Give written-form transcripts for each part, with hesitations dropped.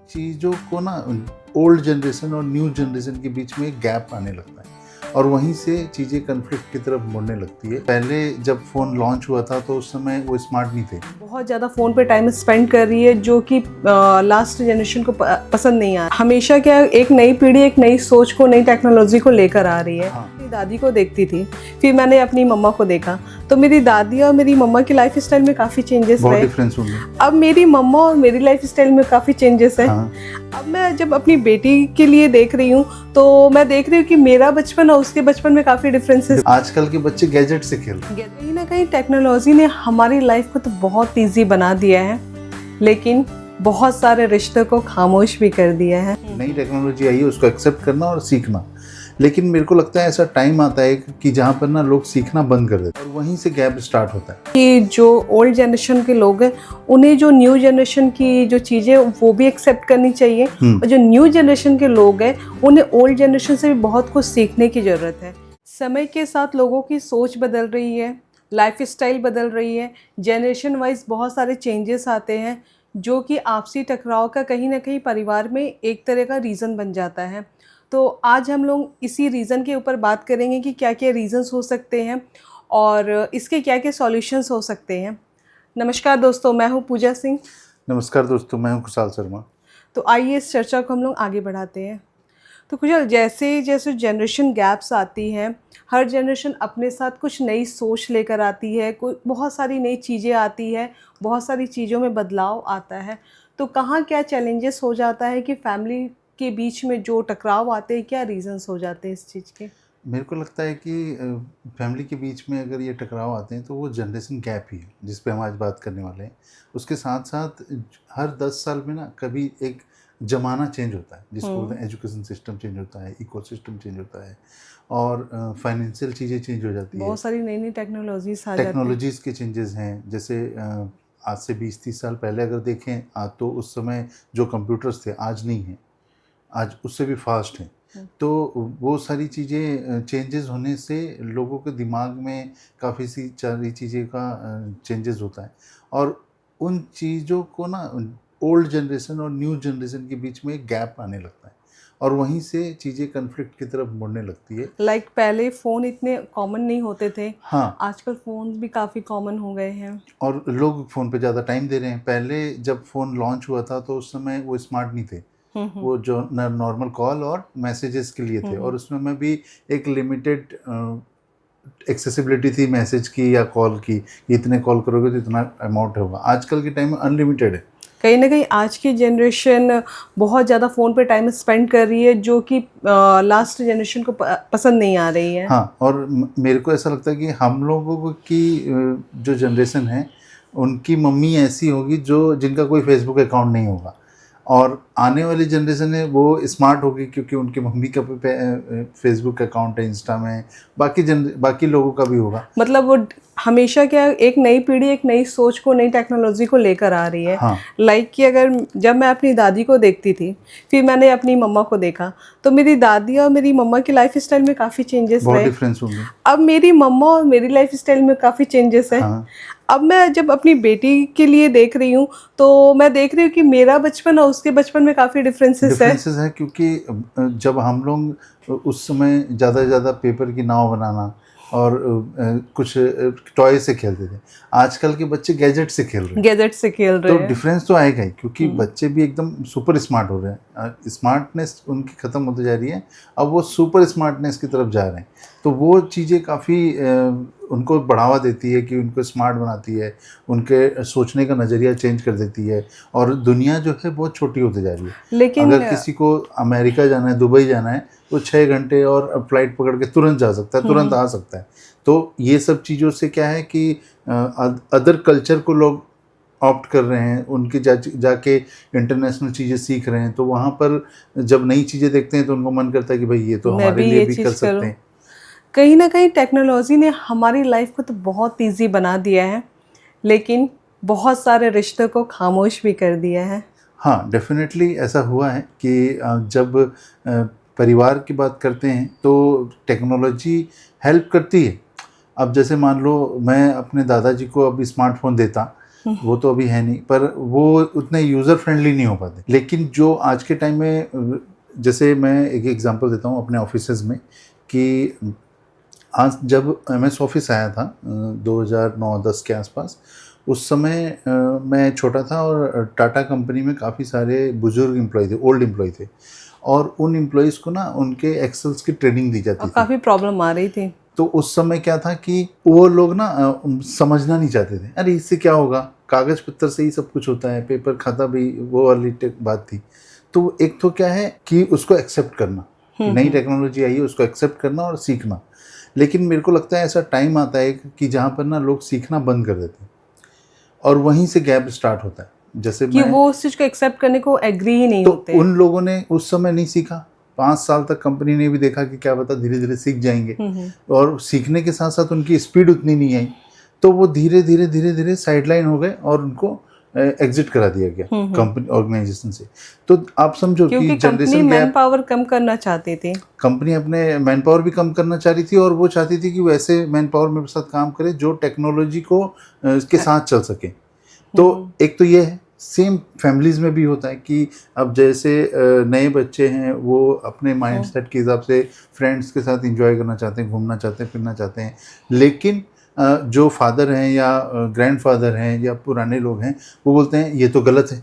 चीज़ों को ना ओल्ड जनरेशन और न्यू जनरेशन के बीच में एक गैप आने लगता है और वहीं से चीज़ें कन्फ्लिक्ट की तरफ मुड़ने लगती है। पहले जब फ़ोन लॉन्च हुआ था तो उस समय वो स्मार्ट नहीं थे। बहुत ज़्यादा फ़ोन पे टाइम स्पेंड कर रही है जो कि लास्ट जनरेशन को पसंद नहीं आ रहा। हमेशा क्या एक नई पीढ़ी एक नई सोच को नई टेक्नोलॉजी को लेकर आ रही है। हाँ। मेरी दादी को देखती थी, फिर मैंने अपनी मम्मा को देखा, तो मेरी दादी और मेरी मम्मा की लाइफ स्टाइल में काफ़ी चेंजेस बहुत रहे। डिफरेंस होंगे। अब मेरी मम्मा और मेरी लाइफ स्टाइल में काफ़ी चेंजेस है। हाँ। अब मैं जब अपनी बेटी के लिए देख रही हूँ तो मैं देख रही हूँ कि मेरा बचपन और उसके बचपन में काफ़ी डिफरेंसेस। आजकल के बच्चे गैजेट से खेल रहे हैं। कहीं ना कहीं टेक्नोलॉजी ने हमारी लाइफ को तो बहुत इजी बना दिया है, लेकिन बहुत सारे रिश्तों को खामोश भी कर दिया है। नई टेक्नोलॉजी आई है उसको एक्सेप्ट करना और सीखना, लेकिन मेरे को लगता है ऐसा टाइम आता है कि जहाँ पर ना लोग सीखना बंद कर देते हैं और वहीं से गैप स्टार्ट होता है कि जो ओल्ड जनरेशन के लोग हैं उन्हें जो न्यू जनरेशन की जो चीज़ें वो भी एक्सेप्ट करनी चाहिए, और जो न्यू जनरेशन के लोग हैं उन्हें ओल्ड जनरेशन से भी बहुत कुछ सीखने की ज़रूरत है। समय के साथ लोगों की सोच बदल रही है, लाइफ स्टाइल बदल रही है, जनरेशन वाइज बहुत सारे चेंजेस आते हैं जो कि आपसी टकराव का कहीं ना कहीं परिवार में एक तरह का रीज़न बन जाता है। तो आज हम लोग इसी रीज़न के ऊपर बात करेंगे कि क्या क्या रीज़न्स हो सकते हैं और इसके क्या क्या सॉल्यूशंस हो सकते हैं। नमस्कार दोस्तों, मैं हूँ पूजा सिंह। नमस्कार दोस्तों, मैं हूं कुशाल शर्मा। तो आइए इस चर्चा को हम लोग आगे बढ़ाते हैं। तो कुशल, जैसे जैसे जनरेशन गैप्स आती हैं, हर जनरेशन अपने साथ कुछ नई सोच लेकर आती है, कोई बहुत सारी नई चीज़ें आती है, बहुत सारी चीज़ों में बदलाव आता है। तो कहाँ क्या चैलेंजेस हो जाता है कि फैमिली के बीच में जो टकराव आते हैं, क्या रीजंस हो जाते हैं इस चीज़ के? मेरे को लगता है कि फैमिली के बीच में अगर ये टकराव आते हैं तो वो जनरेशन गैप ही है जिस पे हम आज बात करने वाले हैं। उसके साथ साथ हर 10 साल में ना कभी एक ज़माना चेंज होता है, जिसको बोलते हैं एजुकेशन सिस्टम चेंज होता है, इकोसिस्टम चेंज होता है और फाइनेंशियल चीज़ें चेंज हो जाती है। बहुत सारी नई नई टेक्नोलॉजीज आ जाती हैं। टेक्नोलॉजीज़ के चेंजेस हैं, जैसे आज से 20-30 साल पहले अगर देखें तो उस समय जो कंप्यूटर्स थे आज नहीं हैं, आज उससे भी फास्ट हैं। तो वो सारी चीज़ें चेंजेस होने से लोगों के दिमाग में काफ़ी सी सारी चीज़ें का चेंजेस होता है और उन चीज़ों को ना ओल्ड जनरेशन और न्यू जनरेशन के बीच में एक गैप आने लगता है और वहीं से चीज़ें कन्फ्लिक्ट की तरफ मुड़ने लगती है। लाइक पहले फ़ोन इतने कॉमन नहीं होते थे। हाँ। आजकल फ़ोन भी काफ़ी कॉमन हो गए हैं और लोग फ़ोन पे ज़्यादा टाइम दे रहे हैं। पहले जब फ़ोन लॉन्च हुआ था तो उस समय वो स्मार्ट नहीं थे। वो जो नॉर्मल कॉल और मैसेजेस के लिए थे और उसमें में भी एक लिमिटेड एक्सेसिबिलिटी थी मैसेज की या कॉल की। इतने कॉल करोगे तो इतना अमाउंट होगा। आजकल के टाइम में अनलिमिटेड है। कहीं ना कहीं आज की जनरेशन बहुत ज़्यादा फ़ोन पे टाइम स्पेंड कर रही है जो कि लास्ट जनरेशन को पसंद नहीं आ रही है। हाँ, और मेरे को ऐसा लगता है कि हम लोगों की जो जनरेशन है उनकी मम्मी ऐसी होगी जो जिनका कोई फेसबुक अकाउंट नहीं होगा और आने वाली जनरेशन है वो स्मार्ट होगी क्योंकि उनकी मम्मी का फेसबुक अकाउंट है, इंस्टा में, बाकी लोगों का भी होगा। मतलब वो हमेशा क्या एक नई पीढ़ी एक नई सोच को नई टेक्नोलॉजी को लेकर आ रही है। हाँ। लाइक कि अगर जब मैं अपनी दादी को देखती थी, फिर मैंने अपनी मम्मा को देखा, तो मेरी दादी और मेरी मम्मा की लाइफ स्टाइल में काफ़ी चेंजेस बहुत रहे। डिफरेंस होंगे। अब मेरी मम्मा और मेरी लाइफ स्टाइल में काफ़ी चेंजेस है। हाँ। अब मैं जब अपनी बेटी के लिए देख रही हूँ तो मैं देख रही हूँ कि मेरा बचपन और उसके बचपन में काफ़ी डिफरेंसेस है क्योंकि जब हम लोग उस समय ज़्यादा से ज़्यादा पेपर की नाव बनाना और कुछ टॉय से खेलते थे। आजकल के बच्चे गैजेट से खेल रहे हैं। गैजेट से खेल रहे तो हैं। डिफरेंस तो आएगा ही क्योंकि बच्चे भी एकदम सुपर स्मार्ट हो रहे हैं। स्मार्टनेस उनकी ख़त्म होती जा रही है, अब वो सुपर स्मार्टनेस की तरफ जा रहे हैं। तो वो चीज़ें काफ़ी उनको बढ़ावा देती है कि उनको स्मार्ट बनाती है, उनके सोचने का नज़रिया चेंज कर देती है और दुनिया जो है बहुत छोटी होती जा रही है। लेकिन अगर किसी को अमेरिका जाना है, दुबई जाना है, तो 6 घंटे और फ्लाइट पकड़ के तुरंत जा सकता है, तुरंत आ सकता है। तो ये सब चीज़ों से क्या है कि अदर कल्चर को लोग ऑप्ट कर रहे हैं, उनके जाके इंटरनेशनल चीज़ें सीख रहे हैं। तो वहाँ पर जब नई चीज़ें देखते हैं तो उनको मन करता है कि भाई ये तो हमारे लिए भी कर सकते हैं। कहीं ना कहीं टेक्नोलॉजी ने हमारी लाइफ को तो बहुत इजी बना दिया है, लेकिन बहुत सारे रिश्तों को खामोश भी कर दिया है। हाँ, डेफिनेटली ऐसा हुआ है कि जब परिवार की बात करते हैं तो टेक्नोलॉजी हेल्प करती है। अब जैसे मान लो मैं अपने दादाजी को अब स्मार्टफ़ोन देता वो तो अभी है नहीं, पर वो उतने यूज़र फ्रेंडली नहीं हो पाते। लेकिन जो आज के टाइम में, जैसे मैं एक एग्जांपल देता हूँ अपने ऑफिसेज में, कि आज जब MS ऑफिस आया था 2009-10 के आसपास, उस समय मैं छोटा था और टाटा कंपनी में काफ़ी सारे बुजुर्ग एम्प्लॉय थे, ओल्ड एम्प्लॉय थे, और उन एम्प्लॉयज़ को ना उनके एक्सेल्स की ट्रेनिंग दी जाती और थी। काफ़ी प्रॉब्लम आ रही थी। तो उस समय क्या था कि वो लोग ना समझना नहीं चाहते थे, अरे इससे क्या होगा, कागज़ पत्तर से ही सब कुछ होता है, पेपर खाता भी, वो वाली बात थी। तो एक तो क्या है कि उसको एक्सेप्ट करना, नई टेक्नोलॉजी आई है उसको एक्सेप्ट करना और सीखना। लेकिन मेरे को लगता है ऐसा टाइम आता है कि जहाँ पर ना लोग सीखना बंद कर देते हैं और वहीं से गैप स्टार्ट होता है। जैसे कि वो उस चीज़ को एक्सेप्ट करने को एग्री ही नहीं तो होते। उन लोगों ने उस समय नहीं सीखा, 5 साल तक कंपनी ने भी देखा कि क्या पता धीरे धीरे सीख जाएंगे, और सीखने के साथ साथ उनकी स्पीड उतनी नहीं आई, तो वो धीरे धीरे साइडलाइन हो गए और उनको एग्जिट करा दिया गया कंपनी ऑर्गेनाइजेशन से। तो आप समझो कि क्योंकि कंपनी जनरेशन मैन गैप, पावर कम करना चाहती थी। कंपनी अपने मैन पावर भी कम करना चाह रही थी, और वो चाहती थी कि वैसे मैन पावर मेरे साथ काम करे जो टेक्नोलॉजी को के साथ चल सके। तो एक तो ये है, सेम फैमिलीज़ में भी होता है कि अब जैसे नए बच्चे हैं वो अपने माइंड सेट के हिसाब से फ्रेंड्स के साथ एंजॉय करना चाहते हैं, घूमना चाहते हैं, फिरना चाहते हैं। लेकिन जो फादर हैं या ग्रैंडफादर हैं या पुराने लोग हैं, वो बोलते हैं ये तो गलत है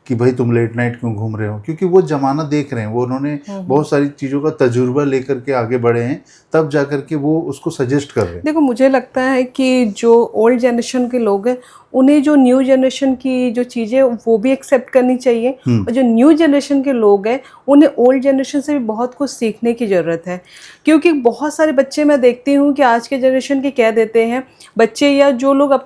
कि भाई तुम लेट नाइट क्यों घूम रहे हो, क्योंकि वो ज़माना देख रहे हैं, वो उन्होंने बहुत सारी चीज़ों का तजुर्बा लेकर के आगे बढ़े हैं, तब जा कर के वो उसको सजेस्ट कर रहे हैं। देखो, मुझे लगता है कि जो ओल्ड जनरेशन के लोग हैं उन्हें जो न्यू जनरेशन की जो चीज़ें वो भी एक्सेप्ट करनी चाहिए, और जो न्यू जनरेशन के लोग हैं उन्हें ओल्ड जनरेशन से भी बहुत कुछ सीखने की ज़रूरत है। क्योंकि बहुत सारे बच्चे मैं देखती हूँ कि आज के जनरेशन के कह देते हैं बच्चे, या जो लोग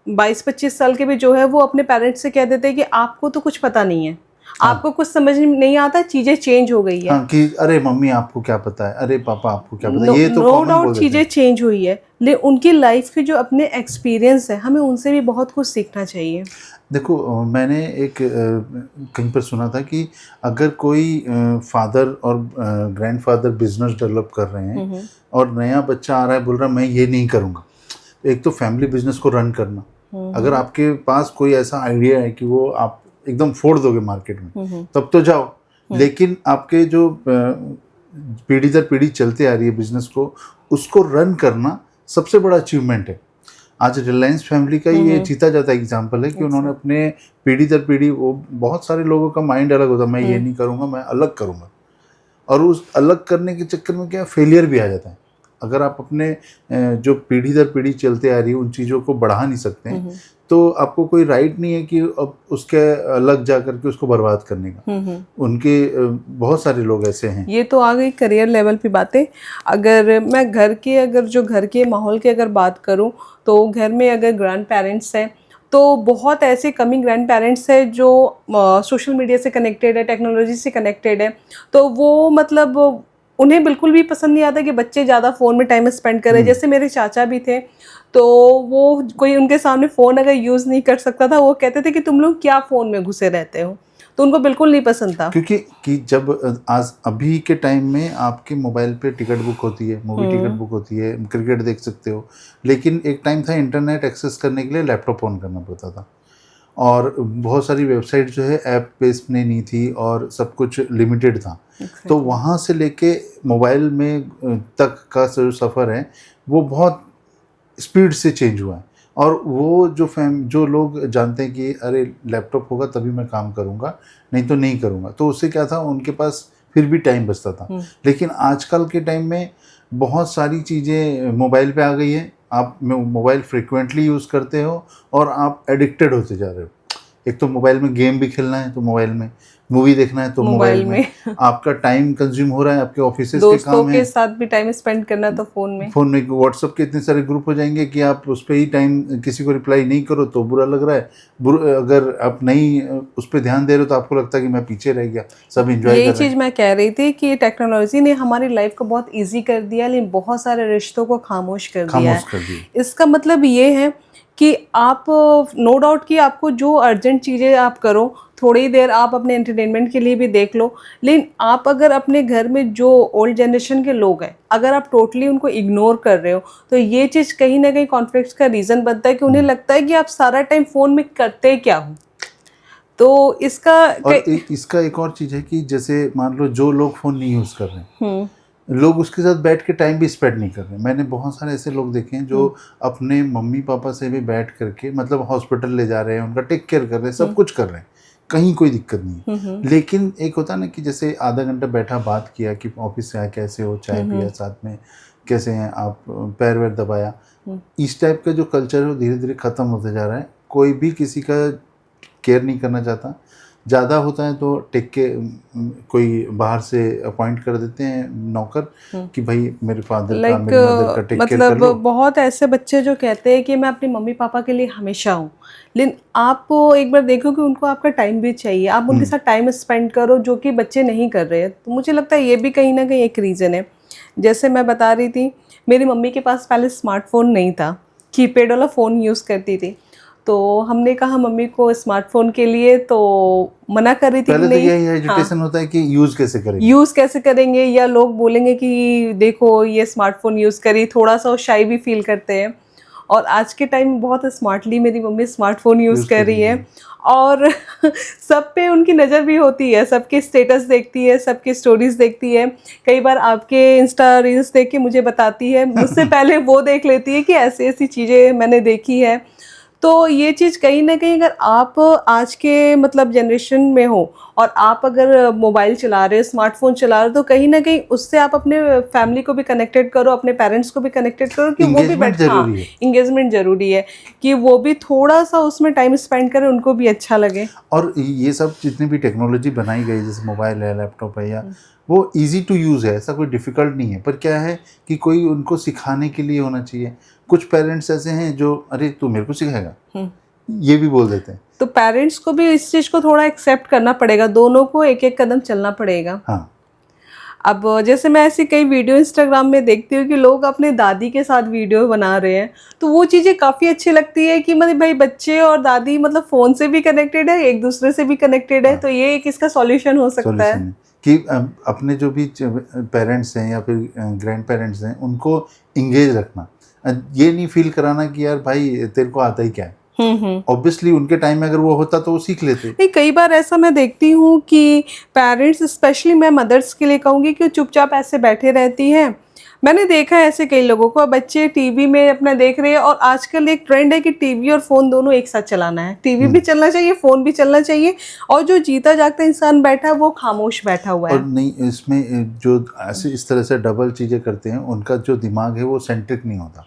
22-25 साल के भी जो है वो अपने पेरेंट्स से कह देते हैं कि आपको तो कुछ पता नहीं है, आपको कुछ समझ नहीं आता, चीज़ें चेंज हो गई है। हाँ, कि अरे मम्मी आपको क्या पता है, अरे पापा आपको क्या पता है, ये तो नो कॉमन बोल डाउट देते चीज़ें हैं। चेंज हुई है, लेकिन उनकी लाइफ के जो अपने एक्सपीरियंस है हमें उनसे भी बहुत कुछ सीखना चाहिए। देखो मैंने एक कहीं पर सुना था कि अगर कोई फादर और ग्रैंडफादर बिजनेस डेवलप कर रहे हैं और नया बच्चा आ रहा है बोल रहा है मैं ये नहीं करूँगा, एक तो फैमिली बिजनेस को रन करना, अगर आपके पास कोई ऐसा आइडिया है कि वो आप एकदम फोड़ दोगे मार्केट में, तब तो जाओ। लेकिन आपके जो पीढ़ी दर पीढ़ी चलते आ रही है बिजनेस को, उसको रन करना सबसे बड़ा अचीवमेंट है। आज रिलायंस फैमिली का ये जीता जाता एग्जाम्पल है कि उन्होंने अपने पीढ़ी दर पीढ़ी, वो बहुत सारे लोगों का माइंड अलग होता है, मैं ये नहीं करूँगा, मैं अलग करूँगा, और उस अलग करने के चक्कर में क्या फेलियर भी आ जाता है। अगर आप अपने जो पीढ़ी दर पीढ़ी चलते आ रही है उन चीज़ों को बढ़ा नहीं सकते हैं, तो आपको कोई राइट नहीं है कि अब उसके अलग जा करके उसको बर्बाद करने का। उनके बहुत सारे लोग ऐसे हैं। ये तो आ गई करियर लेवल पे बातें। अगर मैं घर के माहौल की अगर बात करूं, तो घर में अगर ग्रैंड पेरेंट्स हैं तो बहुत ऐसे कमी ग्रैंड पेरेंट्स हैं जो सोशल मीडिया से कनेक्टेड है, टेक्नोलॉजी से कनेक्टेड है, तो वो मतलब उन्हें बिल्कुल भी पसंद नहीं आता कि बच्चे ज़्यादा फ़ोन में टाइम स्पेंड करें। जैसे मेरे चाचा भी थे, तो वो कोई उनके सामने फ़ोन अगर यूज़ नहीं कर सकता था, वो कहते थे कि तुम लोग क्या फ़ोन में घुसे रहते हो, तो उनको बिल्कुल नहीं पसंद था। क्योंकि कि जब आज अभी के टाइम में आपके मोबाइल पे टिकट बुक होती है, मूवी टिकट बुक होती है, क्रिकेट देख सकते हो, लेकिन एक टाइम था इंटरनेट एक्सेस करने के लिए लैपटॉप ऑन करना पड़ता था, और बहुत सारी वेबसाइट जो है ऐप बेस्ड नहीं थी और सब कुछ लिमिटेड था। तो वहाँ से लेके मोबाइल में तक का जो सफ़र है वो बहुत स्पीड से चेंज हुआ है, और वो जो लोग जानते हैं कि अरे लैपटॉप होगा तभी मैं काम करूँगा, नहीं तो नहीं करूँगा, तो उससे क्या था, उनके पास फिर भी टाइम बचता था। लेकिन आजकल के टाइम में बहुत सारी चीज़ें मोबाइल पे आ गई है, आप मोबाइल फ्रिक्वेंटली यूज़ करते हो और आप एडिक्टेड होते जा रहे हो। एक तो मोबाइल में गेम भी खेलना है तो मोबाइल में, मूवी देखना है तो मोबाइल में, आपका टाइम कंज्यूम हो रहा है, आपके ऑफिसेज के काम दोस्तों है, के साथ भी टाइम स्पेंड करना तो फ़ोन में व्हाट्सअप के इतने सारे ग्रुप हो जाएंगे कि आप उस पर ही टाइम, किसी को रिप्लाई नहीं करो तो बुरा लग रहा है, अगर आप नहीं उस पर ध्यान दे रहे हो तो आपको लगता है कि मैं पीछे रह गया, सब एंजॉय कर रहे हैं। यही चीज़ मैं कह रही थी कि टेक्नोलॉजी ने हमारी लाइफ को बहुत इजी कर दिया, लेकिन बहुत सारे रिश्तों को खामोश कर दिया है। इसका मतलब ये है कि आप नो डाउट कि आपको जो अर्जेंट चीज़ें आप करो थोड़ी ही देर आप अपने एंटरटेनमेंट के लिए भी देख लो। लेकिन आप अगर अपने घर में जो ओल्ड जनरेशन के लोग हैं, अगर आप टोटली उनको इग्नोर कर रहे हो, तो ये चीज़ कहीं ना कहीं कॉन्फ्लिक्ट्स का रीज़न बनता है कि उन्हें लगता है कि आप सारा टाइम फ़ोन में करते क्या हो। तो इसका और इसका एक और चीज़ है कि जैसे मान लो जो लोग फ़ोन नहीं यूज़ कर रहे हैं, लोग उसके साथ बैठ के टाइम भी स्पेंड नहीं कर रहे। मैंने बहुत सारे ऐसे लोग देखे हैं जो अपने मम्मी पापा से भी बैठ करके मतलब हॉस्पिटल ले जा रहे हैं, उनका टेक केयर कर रहे हैं, सब कुछ कर रहे हैं, कहीं कोई दिक्कत नहीं है। लेकिन एक होता है ना कि जैसे आधा घंटा बैठा बात किया कि ऑफिस से आया कैसे हो, चाय पिया साथ में, कैसे हैं आप, पैर वैर दबाया, इस टाइप का जो कल्चर है वो धीरे धीरे ख़त्म होते जा रहा है। कोई भी किसी का केयर नहीं करना चाहता। ज़्यादा होता है तो टेक के कोई बाहर से अपॉइंट कर देते हैं नौकर कि भाई मेरे फादर का मेरी मदर का टेक केयर कर लो। मतलब बहुत ऐसे बच्चे जो कहते हैं कि मैं अपने मम्मी पापा के लिए हमेशा हूँ, लेकिन आप एक बार देखो कि उनको आपका टाइम भी चाहिए, आप उनके साथ टाइम स्पेंड करो, जो कि बच्चे नहीं कर रहे हैं। तो मुझे लगता है ये भी कहीं ना कहीं एक रीज़न है। जैसे मैं बता रही थी, मेरी मम्मी के पास पहले स्मार्टफोन नहीं था, कीपैड वाला फ़ोन यूज़ करती थी। तो हमने कहा मम्मी को स्मार्टफोन के लिए, तो मना कर रही थी पहले कि तो नहीं। यही एजुटेशन होता है कि यूज़ कैसे करेंगे, यूज़ कैसे करेंगे, या लोग बोलेंगे कि देखो ये स्मार्टफोन यूज़ करी, थोड़ा सा शाई भी फील करते हैं। और आज के टाइम में बहुत स्मार्टली मेरी मम्मी स्मार्टफोन यूज़ कर रही है, और सब पे उनकी नज़र भी होती है, सबके स्टेटस देखती है, सबके स्टोरीज देखती है। कई बार आपके इंस्टा रील्स देख के मुझे बताती है, मुझसे पहले वो देख लेती है कि ऐसी ऐसी चीज़ें मैंने देखी है। तो ये चीज़ कहीं ना कहीं, अगर आप आज के मतलब जनरेशन में हो और आप अगर मोबाइल चला रहे हो, स्मार्टफोन चला रहे हो, तो कहीं ना कहीं उससे आप अपने फैमिली को भी कनेक्टेड करो, अपने पेरेंट्स को भी कनेक्टेड करो कि वो भी बैठ, हाँ, इंगेजमेंट ज़रूरी है कि वो भी थोड़ा सा उसमें टाइम स्पेंड करें, उनको भी अच्छा लगे। और ये सब जितनी भी टेक्नोलॉजी बनाई गई, जैसे मोबाइल है, लैपटॉप है, या वो इजी टू यूज़ है, ऐसा कोई डिफ़िकल्ट नहीं है। पर क्या है कि कोई उनको सिखाने के लिए होना चाहिए। कुछ पेरेंट्स ऐसे हैं जो अरे तू मेरे को सिखाएगा, ये भी बोल देते हैं। तो पेरेंट्स को भी इस चीज़ को थोड़ा एक्सेप्ट करना पड़ेगा, दोनों को एक एक कदम चलना पड़ेगा। हाँ। अब जैसे मैं ऐसी कई वीडियो इंस्टाग्राम में देखती हूँ कि लोग अपने दादी के साथ वीडियो बना रहे हैं, तो वो चीज़ें काफ़ी अच्छी लगती है कि मतलब भाई बच्चे और दादी मतलब फ़ोन से भी कनेक्टेड है, एक दूसरे से भी कनेक्टेड है। तो ये एक इसका सॉल्यूशन हो सकता है कि अपने जो भी पेरेंट्स हैं या फिर ग्रैंड पेरेंट्स हैं, उनको इंगेज रखना, ये नहीं फील कराना कि यार भाई तेरे को आता ही क्या है। ऑब्वियसली उनके टाइम में अगर वो होता तो वो सीख लेते। नहीं, कई बार ऐसा मैं देखती हूँ कि पेरेंट्स, स्पेशली मैं मदर्स के लिए कहूँगी, कि चुपचाप ऐसे बैठे रहती हैं। मैंने देखा है ऐसे कई लोगों को, बच्चे टीवी में अपना देख रहे हैं, और आजकल एक ट्रेंड है कि टीवी और फ़ोन दोनों एक साथ चलाना है। टीवी भी चलना चाहिए, फ़ोन भी चलना चाहिए, और जो जीता जागता इंसान बैठा है वो खामोश बैठा हुआ है। और नहीं, इसमें जो ऐसे इस तरह से डबल चीज़ें करते हैं, उनका जो दिमाग है वो सेंट्रिक नहीं होता।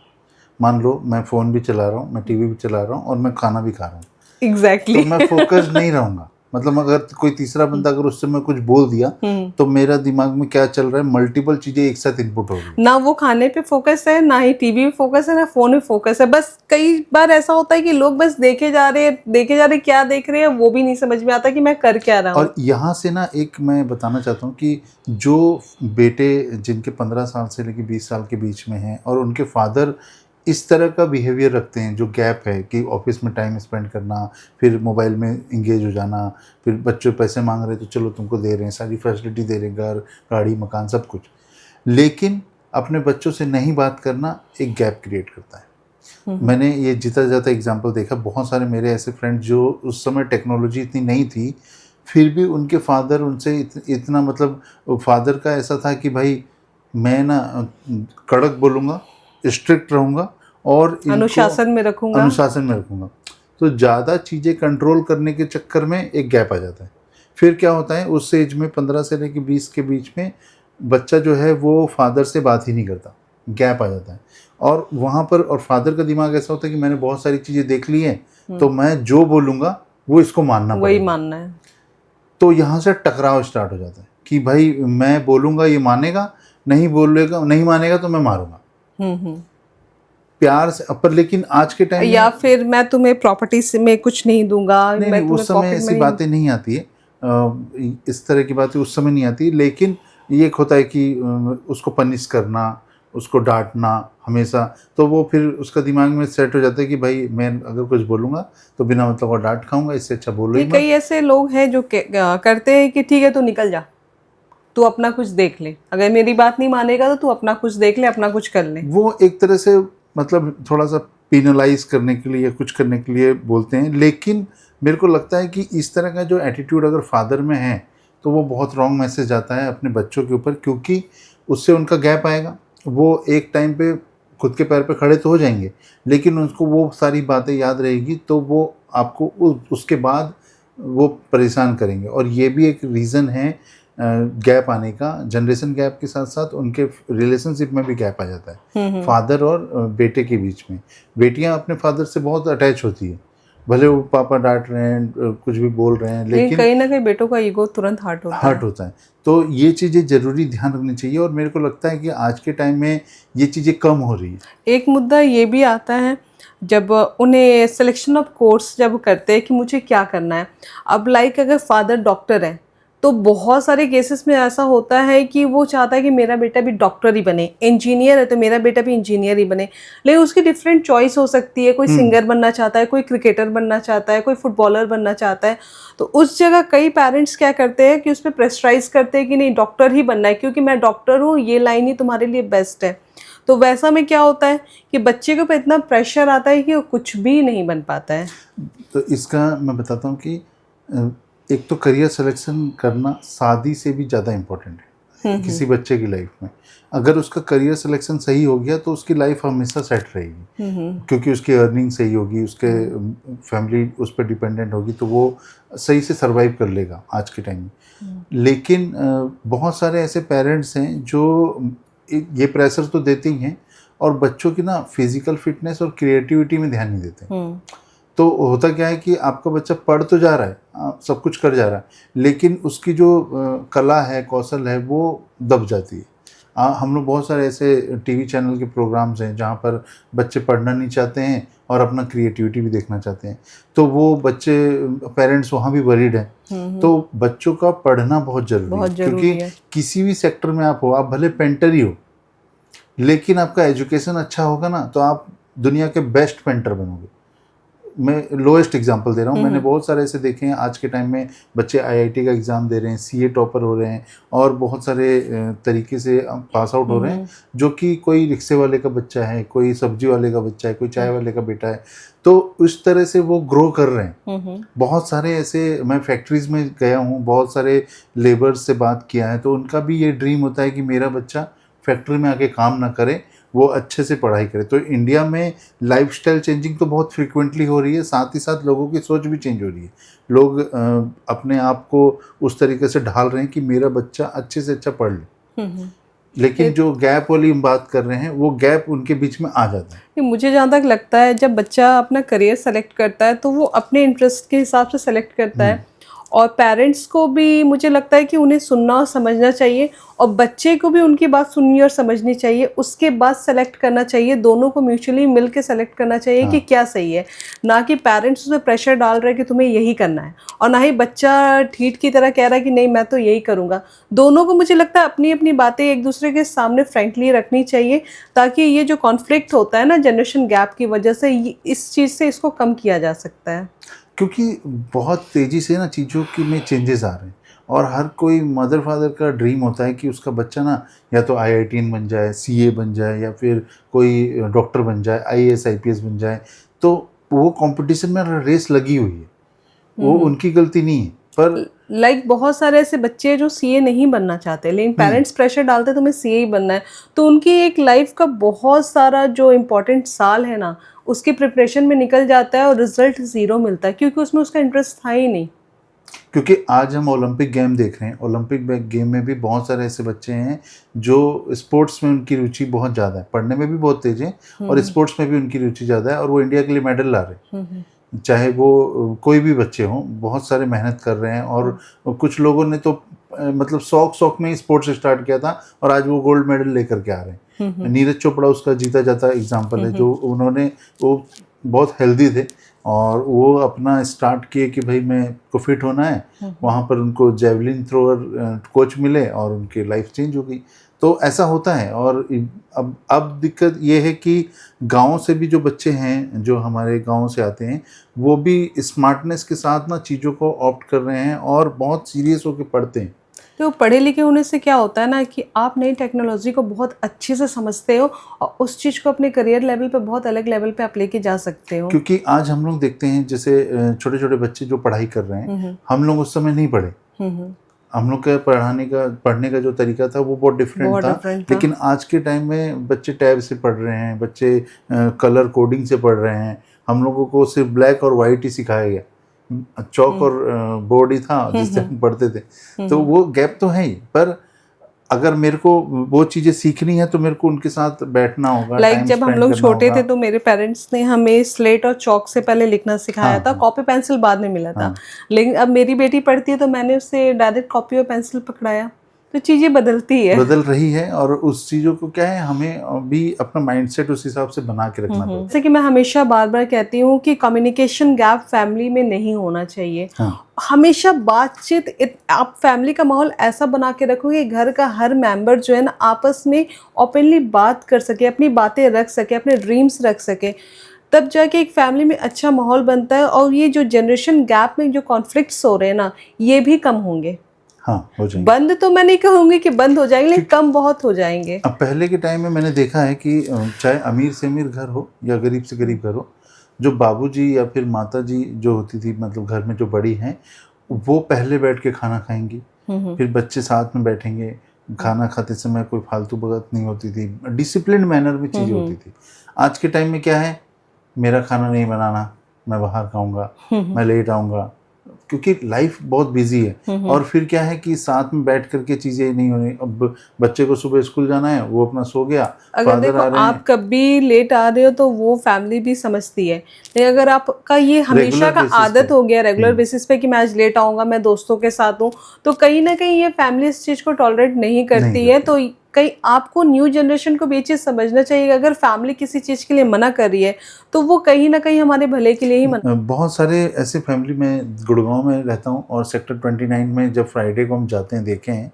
मान लो मैं फ़ोन भी चला रहा हूँ, मैं टीवी भी चला रहा हूँ, और मैं खाना भी खा रहा हूँ, एग्जैक्टली तो मैं फोकस नहीं रहूँगा। मतलब अगर कोई तीसरा बंदा अगर उससे मैं कुछ बोल दिया, तो मेरा दिमाग में क्या चल रहा है, मल्टीपल चीज़ें एक साथ इनपुट हो रही। ना वो खाने पे फोकस है, ना ही टीवी पे फोकस है, ना फ़ोन पे फोकस है। बस कई बार ऐसा होता है कि लोग बस देखे जा रहे, क्या देख रहे हैं वो भी नहीं समझ में आता कि मैं कर क्या रहा हूँ। और यहाँ से ना एक मैं बताना चाहता हूँ कि जो बेटे जिनके 15 साल से लेकर 20 साल के बीच में हैं, और उनके फादर इस तरह का बिहेवियर रखते हैं, जो गैप है कि ऑफिस में टाइम स्पेंड करना, फिर मोबाइल में इंगेज हो जाना, फिर बच्चे पैसे मांग रहे तो चलो तुमको दे रहे हैं, सारी फैसिलिटी दे रहे हैं, घर गाड़ी मकान सब कुछ, लेकिन अपने बच्चों से नहीं बात करना एक गैप क्रिएट करता है। मैंने ये जीता जाता एग्जाम्पल देखा, बहुत सारे मेरे ऐसे फ्रेंड्स जो उस समय टेक्नोलॉजी इतनी नहीं थी, फिर भी उनके फादर उनसे इतना मतलब फादर का ऐसा था कि भाई मैं ना कड़क बोलूँगा, स्ट्रिक्ट रहूँगा, और अनुशासन में रखूँगा। तो ज़्यादा चीज़ें कंट्रोल करने के चक्कर में एक गैप आ जाता है। फिर क्या होता है, उस एज में 15 से लेकर 20 के बीच में बच्चा जो है वो फादर से बात ही नहीं करता, गैप आ जाता है। और वहाँ पर और फादर का दिमाग ऐसा होता है कि मैंने बहुत सारी चीज़ें देख ली हैं, तो मैं जो बोलूँगा वो इसको मानना पड़ेगा, वही मानना है। तो यहाँ से टकराव स्टार्ट हो जाता है कि भाई मैं बोलूँगा ये मानेगा, नहीं मानेगा तो मैं मारूँगा प्यार से। पर लेकिन आज के टाइम या फिर मैं तुम्हें प्रॉपर्टी में कुछ नहीं दूंगा, नहीं, उस समय ऐसी बातें नहीं आती है, इस तरह की बातें उस समय नहीं आती। लेकिन ये एक होता है कि उसको पनिश करना, उसको डांटना हमेशा, तो वो फिर उसका दिमाग में सेट हो जाता है कि भाई मैं अगर कुछ बोलूँगा तो बिना मतलब का डांट खाऊंगा, इससे अच्छा बोलो ही मत। कई ऐसे लोग हैं जो करते हैं कि ठीक है तू निकल जा, तू अपना कुछ देख ले, अगर मेरी बात नहीं मानेगा तो तू अपना कुछ देख ले, अपना कुछ कर ले। वो एक तरह से मतलब थोड़ा सा पिनलाइज करने के लिए, कुछ करने के लिए बोलते हैं, लेकिन मेरे को लगता है कि इस तरह का जो एटीट्यूड अगर फादर में है तो वो बहुत रॉन्ग मैसेज जाता है अपने बच्चों के ऊपर, क्योंकि उससे उनका गैप आएगा। वो एक टाइम पे खुद के पैर पे खड़े तो हो जाएंगे, लेकिन उनको वो सारी बातें याद रहेगी, तो वो आपको उसके बाद वो परेशान करेंगे। और ये भी एक रीज़न है गैप आने का, जनरेशन गैप के साथ साथ उनके रिलेशनशिप में भी गैप आ जाता है फादर और बेटे के बीच में। बेटियां अपने फादर से बहुत अटैच होती है, भले वो पापा डांट रहे हैं, कुछ भी बोल रहे हैं, लेकिन कहीं ना कहीं बेटों का ईगो तुरंत हर्ट होता है। तो ये चीज़ें ज़रूरी ध्यान रखनी चाहिए, और मेरे को लगता है कि आज के टाइम में ये चीज़ें कम हो रही है। एक मुद्दा ये भी आता है जब उन्हें सिलेक्शन ऑफ कोर्स जब करते हैं कि मुझे क्या करना है। अब लाइक अगर फादर डॉक्टर है तो बहुत सारे केसेस में ऐसा होता है कि वो चाहता है कि मेरा बेटा भी डॉक्टर ही बने, इंजीनियर है तो मेरा बेटा भी इंजीनियर ही बने, लेकिन उसकी डिफरेंट चॉइस हो सकती है। कोई सिंगर बनना चाहता है, कोई क्रिकेटर बनना चाहता है, कोई फुटबॉलर बनना चाहता है। तो उस जगह कई पेरेंट्स क्या करते हैं कि उस पर प्रेशराइज करते हैं कि नहीं डॉक्टर ही बनना है, क्योंकि मैं डॉक्टर हूँ, ये लाइन ही तुम्हारे लिए बेस्ट है। तो वैसा में क्या होता है कि बच्चे के ऊपर इतना प्रेशर आता है कि वो कुछ भी नहीं बन पाता है। तो इसका मैं बताता हूँ कि एक तो करियर सिलेक्शन करना शादी से भी ज़्यादा इम्पोर्टेंट है किसी बच्चे की लाइफ में। अगर उसका करियर सिलेक्शन सही हो गया तो उसकी लाइफ हमेशा सेट रहेगी, क्योंकि उसकी अर्निंग सही होगी, उसके फैमिली उस पर डिपेंडेंट होगी, तो वो सही से सर्वाइव कर लेगा आज के टाइम में। लेकिन बहुत सारे ऐसे पेरेंट्स हैं जो ये प्रेशर तो देते ही हैं, और बच्चों की ना फिजिकल फिटनेस और क्रिएटिविटी में ध्यान नहीं देते। तो होता क्या है कि आपका बच्चा पढ़ तो जा रहा है, सब कुछ कर जा रहा है, लेकिन उसकी जो कला है, कौशल है, वो दब जाती है। हम लोग बहुत सारे ऐसे टीवी चैनल के प्रोग्राम्स हैं जहाँ पर बच्चे पढ़ना नहीं चाहते हैं और अपना क्रिएटिविटी भी देखना चाहते हैं, तो वो बच्चे पेरेंट्स वहाँ भी वरीड हैं। तो बच्चों का पढ़ना बहुत ज़रूरी है, क्योंकि किसी भी सेक्टर में आप हो, आप भले पेंटर ही हो, लेकिन आपका एजुकेशन अच्छा होगा ना तो आप दुनिया के बेस्ट पेंटर बनोगे। मैं लोएस्ट एग्जांपल दे रहा हूँ, मैंने बहुत सारे ऐसे देखे हैं आज के टाइम में, बच्चे आईआईटी का एग्ज़ाम दे रहे हैं, सीए टॉपर हो रहे हैं, और बहुत सारे तरीके से पास आउट हो रहे हैं, जो कि कोई रिक्शे वाले का बच्चा है, कोई सब्जी वाले का बच्चा है, कोई चाय वाले का बेटा है। तो उस तरह से वो ग्रो कर रहे हैं। बहुत सारे ऐसे, मैं फैक्ट्रीज़ में गया हूँ, बहुत सारे लेबर्स से बात किया है, तो उनका भी ये ड्रीम होता है कि मेरा बच्चा फैक्ट्री में आके काम ना करे, वो अच्छे से पढ़ाई करे। तो इंडिया में लाइफस्टाइल चेंजिंग तो बहुत फ्रीक्वेंटली हो रही है, साथ ही साथ लोगों की सोच भी चेंज हो रही है। लोग अपने आप को उस तरीके से ढाल रहे हैं कि मेरा बच्चा अच्छे से अच्छा पढ़ ले, लेकिन जो गैप वाली हम बात कर रहे हैं, वो गैप उनके बीच में आ जाता है। मुझे जहाँ तक लगता है जब बच्चा अपना करियर सेलेक्ट करता है तो वो अपने इंटरेस्ट के हिसाब से सेलेक्ट करता है, और पेरेंट्स को भी मुझे लगता है कि उन्हें सुनना और समझना चाहिए, और बच्चे को भी उनकी बात सुननी और समझनी चाहिए, उसके बाद सेलेक्ट करना चाहिए। दोनों को म्यूचुअली मिल के सेलेक्ट करना चाहिए कि क्या सही है, ना कि पेरेंट्स उसे प्रेशर डाल रहे हैं कि तुम्हें यही करना है, और ना ही बच्चा ठीठ की तरह कह रहा है कि नहीं मैं तो यही करूँगा। दोनों को मुझे लगता है अपनी अपनी बातें एक दूसरे के सामने फ्रेंकली रखनी चाहिए, ताकि ये जो कॉन्फ्लिक्ट होता है ना जनरेशन गैप की वजह से, इस चीज़ से इसको कम किया जा सकता है। क्योंकि बहुत तेज़ी से ना चीज़ों की में चेंजेस आ रहे हैं, और हर कोई मदर फादर का ड्रीम होता है कि उसका बच्चा ना या तो IITian बन जाए, CA बन जाए, या फिर कोई डॉक्टर बन जाए, IAS IPS बन जाए। तो वो कंपटीशन में रेस लगी हुई है, वो उनकी गलती नहीं है। पर लाइक बहुत सारे ऐसे बच्चे जो CA नहीं बनना चाहते, लेकिन पेरेंट्स प्रेशर डालते तुम्हें CA ही बनना है, तो उनकी एक लाइफ का बहुत सारा जो इम्पोर्टेंट साल है ना उसकी प्रिपरेशन में निकल जाता है, और रिजल्ट 0 मिलता है, क्योंकि उसमें उसका इंटरेस्ट था ही नहीं। क्योंकि आज हम ओलंपिक गेम देख रहे हैं, ओलंपिक गेम में भी बहुत सारे ऐसे बच्चे हैं जो स्पोर्ट्स में उनकी रुचि बहुत ज़्यादा है, पढ़ने में भी बहुत तेज है और स्पोर्ट्स में भी उनकी रुचि ज़्यादा है, और वो इंडिया के लिए मेडल ला रहे हैं। चाहे वो कोई भी बच्चे हों, बहुत सारे मेहनत कर रहे हैं, और कुछ लोगों ने तो मतलब शौक में ही स्पोर्ट्स स्टार्ट किया था और आज वो गोल्ड मेडल लेकर के आ रहे हैं। नीरज चोपड़ा उसका जीता जाता एग्जाम्पल है, जो उन्होंने, वो बहुत हेल्दी थे और वो अपना स्टार्ट किए कि भाई मैं को फिट होना है। वहाँ पर उनको जेवलिन थ्रोअर कोच मिले और उनकी लाइफ चेंज हो गई। तो ऐसा होता है। और अब दिक्कत ये है कि गांव से भी जो बच्चे हैं, जो हमारे गांव से आते हैं, वो भी स्मार्टनेस के साथ ना चीज़ों को ऑप्ट कर रहे हैं और बहुत सीरियस होकर पढ़ते हैं। तो पढ़े लिखे होने से क्या होता है ना कि आप नई टेक्नोलॉजी को बहुत अच्छे से समझते हो और उस चीज़ को अपने करियर लेवल पे बहुत अलग लेवल पे आप लेके जा सकते हो। क्योंकि आज हम लोग देखते हैं जैसे छोटे छोटे बच्चे जो पढ़ाई कर रहे हैं, हम लोग उस समय नहीं पढ़े। हम लोग का पढ़ने का जो तरीका था वो बहुत डिफरेंट था। लेकिन आज के टाइम में बच्चे टैब से पढ़ रहे हैं, बच्चे कलर कोडिंग से पढ़ रहे हैं। हम लोगों को सिर्फ ब्लैक और वाइट ही सिखाया गया, चौक और बोर्ड ही था जिससे हम पढ़ते थे। तो वो गैप तो है ही, पर अगर मेरे को वो चीज़ें सीखनी है तो मेरे को उनके साथ बैठना होगा। लाइक जब हम लोग छोटे थे तो मेरे पेरेंट्स ने हमें स्लेट और चौक से पहले लिखना सिखाया था, कॉपी पेंसिल बाद में मिला था। लेकिन अब मेरी बेटी पढ़ती है तो मैंने उससे डायरेक्ट कॉपी और पेंसिल पकड़ाया। तो चीज़ें बदल रही है और उस चीज़ों को क्या है, हमें भी अपना माइंडसेट उस हिसाब से बना के रखना पड़ता है। जैसे कि मैं हमेशा बार बार कहती हूँ कि कम्युनिकेशन गैप फैमिली में नहीं होना चाहिए। हमेशा बातचीत, आप फैमिली का माहौल ऐसा बना के रखोगे घर का हर मेंबर जो है ना आपस में ओपनली बात कर सके, अपनी बातें रख सके, अपने ड्रीम्स रख सके, तब जाके एक फैमिली में अच्छा माहौल बनता है। और ये जो जनरेशन गैप में जो कॉन्फ्लिक्ट्स हो रहे हैं ना, ये भी कम होंगे। हाँ, हो जाएंगे। बंद तो मैं नहीं कहूँगी कि बंद हो जाएंगे, लेकिन कम बहुत हो जाएंगे। अब पहले के टाइम में मैंने देखा है कि चाहे अमीर से अमीर घर हो या गरीब से गरीब घर हो, जो बाबूजी या फिर माताजी जो होती थी, मतलब घर में जो बड़ी हैं, वो पहले बैठ के खाना खाएंगी, फिर बच्चे साथ में बैठेंगे। खाना खाते समय कोई फालतू बात नहीं होती थी, डिसिप्लिन मैनर में चीज़ें होती थी। आज के टाइम में क्या है, मेरा खाना नहीं बनाना, मैं बाहर खाऊंगा, मैं लेट आऊँगा, क्योंकि लाइफ बहुत बिजी है। और फिर क्या है कि साथ में बैठ करके चीज़ें नहीं होनी। अब बच्चे को सुबह स्कूल जाना है, वो अपना सो गया, अगर देखो आप कभी लेट आ रहे हो तो वो फैमिली भी समझती है। लेकिन अगर आपका ये हमेशा का आदत हो गया रेगुलर बेसिस पे कि मैं आज लेट आऊँगा, मैं दोस्तों के साथ हूँ, तो कहीं ना कहीं ये फैमिली इस चीज़ को टॉलरेट नहीं करती है। तो कहीं आपको न्यू जनरेशन को भी ये चीज़ समझना चाहिए, अगर फैमिली किसी चीज़ के लिए मना कर रही है तो वो कहीं ना कहीं हमारे भले के लिए ही मना। बहुत सारे ऐसे फैमिली में, गुड़गांव में रहता हूँ और सेक्टर 29 में जब फ्राइडे को हम जाते हैं, देखे हैं,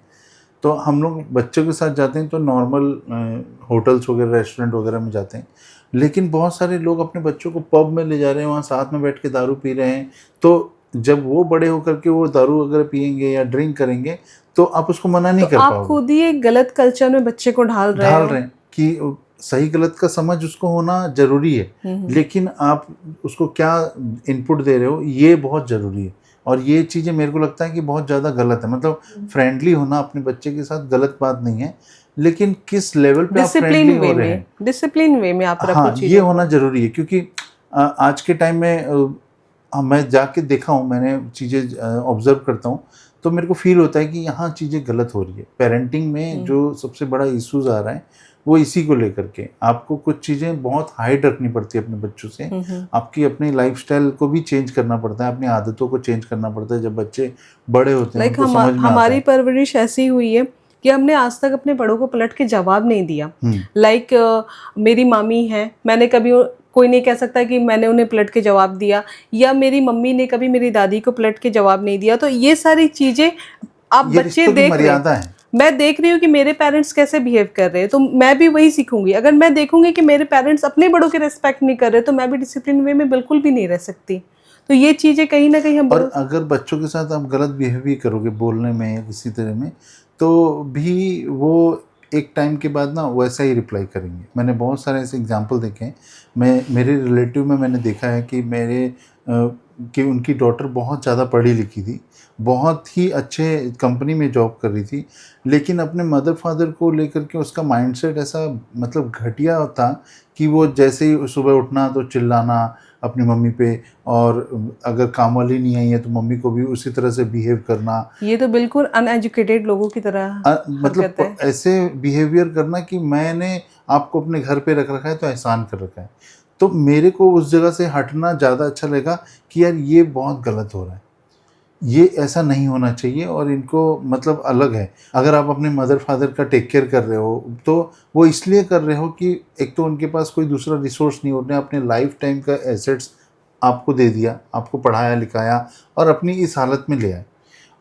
तो हम लोग बच्चों के साथ जाते हैं तो नॉर्मल होटल्स वगैरह, रेस्टोरेंट वगैरह में जाते हैं। लेकिन बहुत सारे लोग अपने बच्चों को पब में ले जा रहे हैं, वहाँ साथ में बैठ के दारू पी रहे हैं। तो जब वो बड़े होकर के वो दारू अगर पियेंगे या ड्रिंक करेंगे तो आप उसको मना नहीं कर पाओगे। आप खुद ही एक गलत कल्चर में बच्चे को ढाल रहे हैं कि सही गलत का समझ उसको होना जरूरी है, लेकिन आप उसको क्या इनपुट दे रहे हो ये बहुत ज़रूरी है। और ये चीज़ें मेरे को लगता है कि बहुत ज़्यादा गलत है। मतलब फ्रेंडली होना अपने बच्चे के साथ गलत बात नहीं है, लेकिन किस लेवल पे आप फ्रेंडली हो रहे हैं, डिसिप्लिन वे में आप रखो। हाँ, ये होना ज़रूरी है। क्योंकि आज के टाइम में मैं जाके देखा हूँ, मैंने चीज़ें ऑब्जर्व करता हूँ, तो मेरे को फील होता है कि यहाँ चीज़ें गलत हो रही है। पेरेंटिंग में जो सबसे बड़ा इश्यूज आ रहा है वो इसी को लेकर के। आपको कुछ चीज़ें बहुत हाइड रखनी पड़ती है अपने बच्चों से, आपकी अपनी लाइफस्टाइल को भी चेंज करना पड़ता है, अपनी आदतों को चेंज करना पड़ता है जब बच्चे बड़े होते हैं। हमारी परवरिश ऐसी हुई है कि हमने आज तक अपने बड़ों को पलट के जवाब नहीं दिया। मेरी मामी है, मैंने कभी, कोई नहीं कह सकता कि मैंने उन्हें पलट के जवाब दिया, या मेरी मम्मी ने कभी मेरी दादी को पलट के जवाब नहीं दिया। तो ये सारी चीज़ें आप बच्चे देख रहे हैं, मैं देख रही हूँ कि मेरे पेरेंट्स कैसे बिहेव कर रहे हैं, तो मैं भी वही सीखूंगी। अगर मैं देखूंगी कि मेरे पेरेंट्स अपने बड़ों के रिस्पेक्ट नहीं कर रहे, तो मैं भी डिसिप्लिन वे में बिल्कुल भी नहीं रह सकती। तो ये चीज़ें कहीं ना कहीं हम, और अगर बच्चों के साथ आप गलत बिहेव करोगे बोलने में या किसी तरह में, तो भी वो एक टाइम के बाद ना वैसा ही रिप्लाई करेंगे। मैंने बहुत सारे ऐसे एग्जांपल देखे हैं। मेरे रिलेटिव में मैंने देखा है कि उनकी डॉटर बहुत ज़्यादा पढ़ी लिखी थी, बहुत ही अच्छे कंपनी में जॉब कर रही थी, लेकिन अपने मदर फादर को लेकर के उसका माइंडसेट ऐसा मतलब घटिया था कि वो जैसे ही सुबह उठना तो चिल्लाना अपनी मम्मी पे, और अगर काम वाली नहीं आई है तो मम्मी को भी उसी तरह से बिहेव करना। ये तो बिल्कुल अनएजुकेटेड लोगों की तरह मतलब ऐसे बिहेवियर करना कि मैंने आपको अपने घर पे रख रखा है तो एहसान कर रखा है। तो मेरे को उस जगह से हटना ज़्यादा अच्छा लगा कि यार ये बहुत गलत हो रहा है, ये ऐसा नहीं होना चाहिए। और इनको मतलब अलग है। अगर आप अपने मदर फादर का टेक केयर कर रहे हो तो वो इसलिए कर रहे हो कि एक तो उनके पास कोई दूसरा रिसोर्स नहीं, उन्हें अपने लाइफ टाइम का एसेट्स आपको दे दिया, आपको पढ़ाया लिखाया और अपनी इस हालत में ले आए।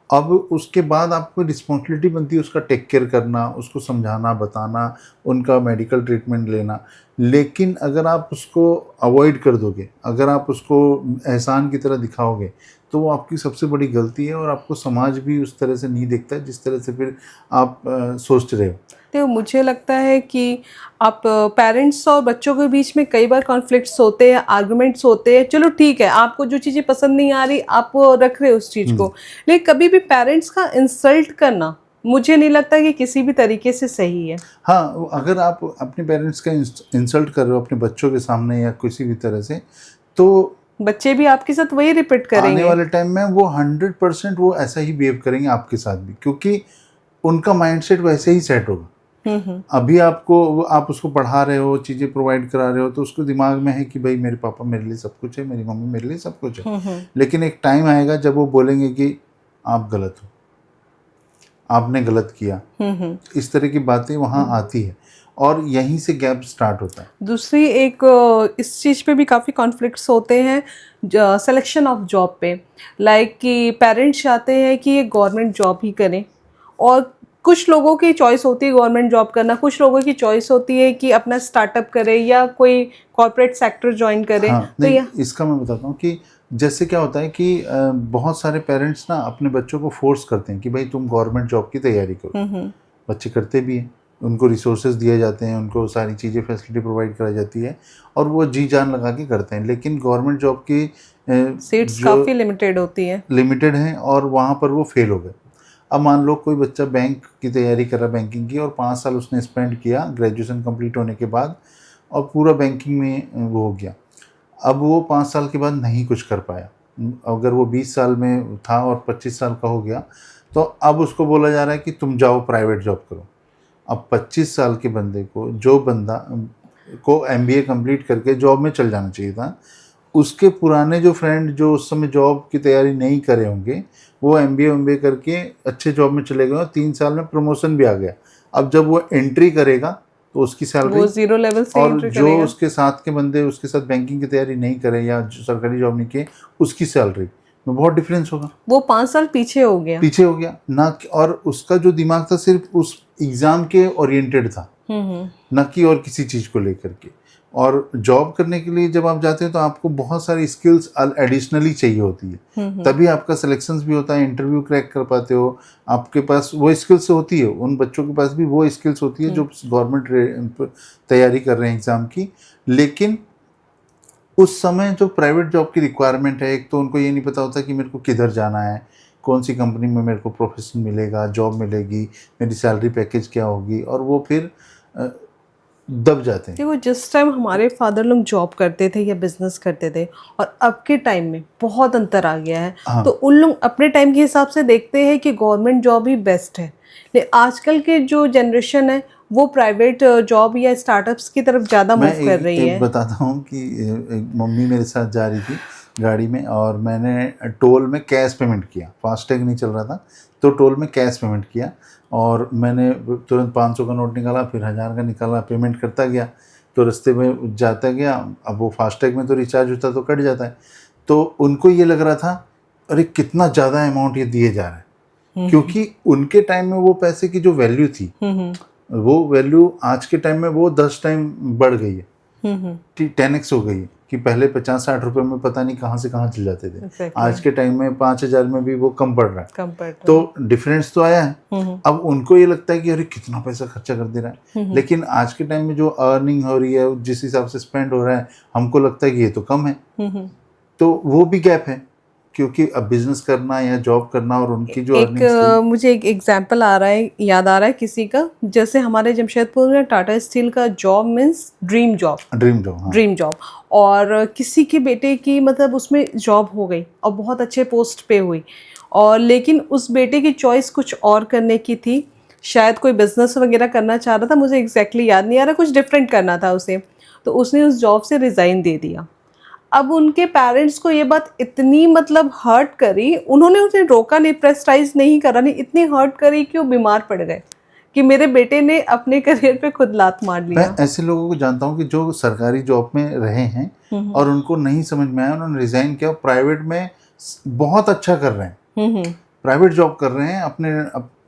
अब उसके बाद आपको रिस्पॉन्सिबिलिटी बनती है उसका टेक केयर करना, उसको समझाना, बताना, उनका मेडिकल ट्रीटमेंट लेना। लेकिन अगर आप उसको अवॉइड कर दोगे, अगर आप उसको एहसान की तरह दिखाओगे, तो वो आपकी सबसे बड़ी गलती है और आपको समाज भी उस तरह से नहीं देखता है जिस तरह से फिर आप सोच रहे हो। तो मुझे लगता है कि आप पेरेंट्स और बच्चों के बीच में कई बार कॉन्फ्लिक्ट्स होते हैं, आर्गुमेंट्स होते हैं। चलो ठीक है, आपको जो चीज़ें पसंद नहीं आ रही आप रख रहे हो उस चीज़ को, लेकिन कभी भी पेरेंट्स का इंसल्ट करना मुझे नहीं लगता कि किसी भी तरीके से सही है। हाँ, अगर आप अपने पेरेंट्स का इंसल्ट कर रहे हो अपने बच्चों के सामने या किसी भी तरह से, तो बच्चे भी आपके साथ वही रिपीट आने करेंगे। वाले टाइम में वो 100% वो ऐसा ही बिहेव करेंगे आपके साथ भी, क्योंकि उनका माइंडसेट वैसे ही सेट होगा। अभी आप उसको पढ़ा रहे हो, चीज़ें प्रोवाइड करा रहे हो, तो उसको दिमाग में है कि भाई मेरे पापा मेरे लिए सब कुछ है, मेरी मम्मी मेरे लिए सब कुछ है। लेकिन एक टाइम आएगा जब वो बोलेंगे कि आप गलत हो, आपने गलत किया। इस तरह की बातें वहाँ आती है और यहीं से गैप स्टार्ट होता है। दूसरी एक इस चीज़ पे भी काफ़ी कॉन्फ्लिक्ट्स होते हैं सिलेक्शन ऑफ जॉब पे। लाइक कि पेरेंट्स चाहते हैं कि ये गवर्नमेंट जॉब ही करें, और कुछ लोगों की चॉइस होती है गवर्नमेंट जॉब करना, कुछ लोगों की चॉइस होती है कि अपना स्टार्टअप करे या कोई कॉर्पोरेट सेक्टर ज्वाइन करे। हाँ, तो नहीं, ये इसका मैं बताता हूँ कि जैसे क्या होता है कि बहुत सारे पेरेंट्स ना अपने बच्चों को फोर्स करते हैं कि भाई तुम गवर्नमेंट जॉब की तैयारी करो। बच्चे करते भी हैं, उनको रिसोर्सेज दिए जाते हैं, उनको सारी चीज़ें फैसिलिटी प्रोवाइड कराई जाती है और वो जी जान लगा के करते हैं। लेकिन गवर्नमेंट जॉब की सीट्स जो काफ़ी लिमिटेड होती है। लिमिटेड हैं और वहाँ पर वो फेल हो गए। अब मान लो कोई बच्चा बैंक की तैयारी कर रहा है, बैंकिंग की, और 5 साल उसने स्पेंड किया ग्रेजुएशन कंप्लीट होने के बाद और पूरा बैंकिंग में वो हो गया। अब वो 5 साल के बाद नहीं कुछ कर पाया। अगर वो 20 साल में था और 25 साल का हो गया, तो अब उसको बोला जा रहा है कि तुम जाओ प्राइवेट जॉब करो। अब 25 साल के बंदे को, जो बंदा को एमबीए कंप्लीट करके जॉब में चल जाना चाहिए था, उसके पुराने जो फ्रेंड जो उस समय जॉब की तैयारी नहीं करे होंगे, वो एमबीए करके अच्छे जॉब में चले गए और 3 साल में प्रमोशन भी आ गया। अब जब वो एंट्री करेगा तो उसकी वो सैलरी, जीरो लेवल से और एंट्री जो करेगा। उसके साथ के बंदे उसके साथ बैंकिंग की तैयारी नहीं करे या जो सरकारी जॉब नहीं किए, उसकी सैलरी में बहुत डिफरेंस होगा। वो 5 साल पीछे हो गया। पीछे हो गया ना, और उसका जो दिमाग था सिर्फ उस एग्ज़ाम के ओरिएंटेड था, ना कि और किसी चीज़ को लेकर के। और जॉब करने के लिए जब आप जाते हो तो आपको बहुत सारी स्किल्स एडिशनली चाहिए होती है, तभी आपका सिलेक्शंस भी होता है, इंटरव्यू क्रैक कर पाते हो। आपके पास वो स्किल्स होती है, उन बच्चों के पास भी वो स्किल्स होती है जो गवर्नमेंट तैयारी कर रहे हैं एग्ज़ाम की। लेकिन उस समय जो प्राइवेट जॉब की रिक्वायरमेंट है, एक तो उनको ये नहीं पता होता कि मेरे को किधर जाना है, कौन सी कंपनी में मेरे को प्रोफेशन मिलेगा, जॉब मिलेगी, मेरी सैलरी पैकेज क्या होगी, और वो फिर दब जाते हैं। देखो, जिस टाइम हमारे फादर लोग जॉब करते थे या बिजनेस करते थे और अब के टाइम में बहुत अंतर आ गया है। हाँ। तो उन लोग अपने टाइम के हिसाब से देखते हैं कि गवर्नमेंट जॉब ही बेस्ट है, लेकिन आजकल के जो जनरेशन है वो प्राइवेट जॉब या स्टार्टअप्स की तरफ ज़्यादा मूव कर रही एक है। बताता हूँ कि एक मम्मी मेरे साथ जा रही थी गाड़ी में और मैंने टोल में कैश पेमेंट किया, फास्टैग नहीं चल रहा था, तो टोल में कैश पेमेंट किया और मैंने तुरंत 500 का नोट निकाला, फिर 1000 का निकाला, पेमेंट करता गया। तो रास्ते में जाता गया, अब वो फास्टैग में तो रिचार्ज होता तो कट जाता है, तो उनको ये लग रहा था अरे कितना ज़्यादा अमाउंट ये दिए जा रहा है, क्योंकि उनके टाइम में वो पैसे की जो वैल्यू थी, वो वैल्यू आज के टाइम में वो 10 टाइम बढ़ गई है, 10x हो गई है, कि पहले 50-60 रुपए में पता नहीं कहाँ से कहाँ चल जाते थे। Exactly. आज के टाइम में 5000 में भी वो कम पड़ रहा है, कंपेयर तो डिफरेंस तो आया है। अब उनको ये लगता है कि अरे कितना पैसा खर्चा कर दे रहा है, लेकिन आज के टाइम में जो अर्निंग हो रही है, जिस हिसाब से स्पेंड हो रहा है, हमको लगता है कि ये तो कम है। तो वो भी गैप है, क्योंकि अब बिजनेस करना या जॉब करना और उनकी जो एक मुझे एक एग्जांपल आ रहा है, याद आ रहा है किसी का। जैसे हमारे जमशेदपुर में टाटा स्टील का job means dream job, dream job, और किसी के बेटे की मतलब उसमें जॉब हो गई और बहुत अच्छे पोस्ट पे हुई, और लेकिन उस बेटे की चॉइस कुछ और करने की थी, शायद कोई बिजनेस वगैरह करना चाह रहा था, मुझे एग्जैक्टली याद नहीं आ रहा, कुछ डिफरेंट करना था उसे, तो उसने उस जॉब से रिज़ाइन दे दिया। अब उनके पेरेंट्स को ये बात इतनी मतलब हर्ट करी, उन्होंने उसे रोका नहीं, प्रेस्टाइज नहीं करा, नहीं, इतनी हर्ट करी कि वो बीमार पड़ गए, कि मेरे बेटे ने अपने करियर पे खुद लात मार लिया। मैं ऐसे लोगों को जानता हूँ कि जो सरकारी जॉब में रहे हैं और उनको नहीं समझ में आया, उन्होंने रिजाइन किया, प्राइवेट में बहुत अच्छा कर रहे हैं, प्राइवेट जॉब कर रहे हैं अपने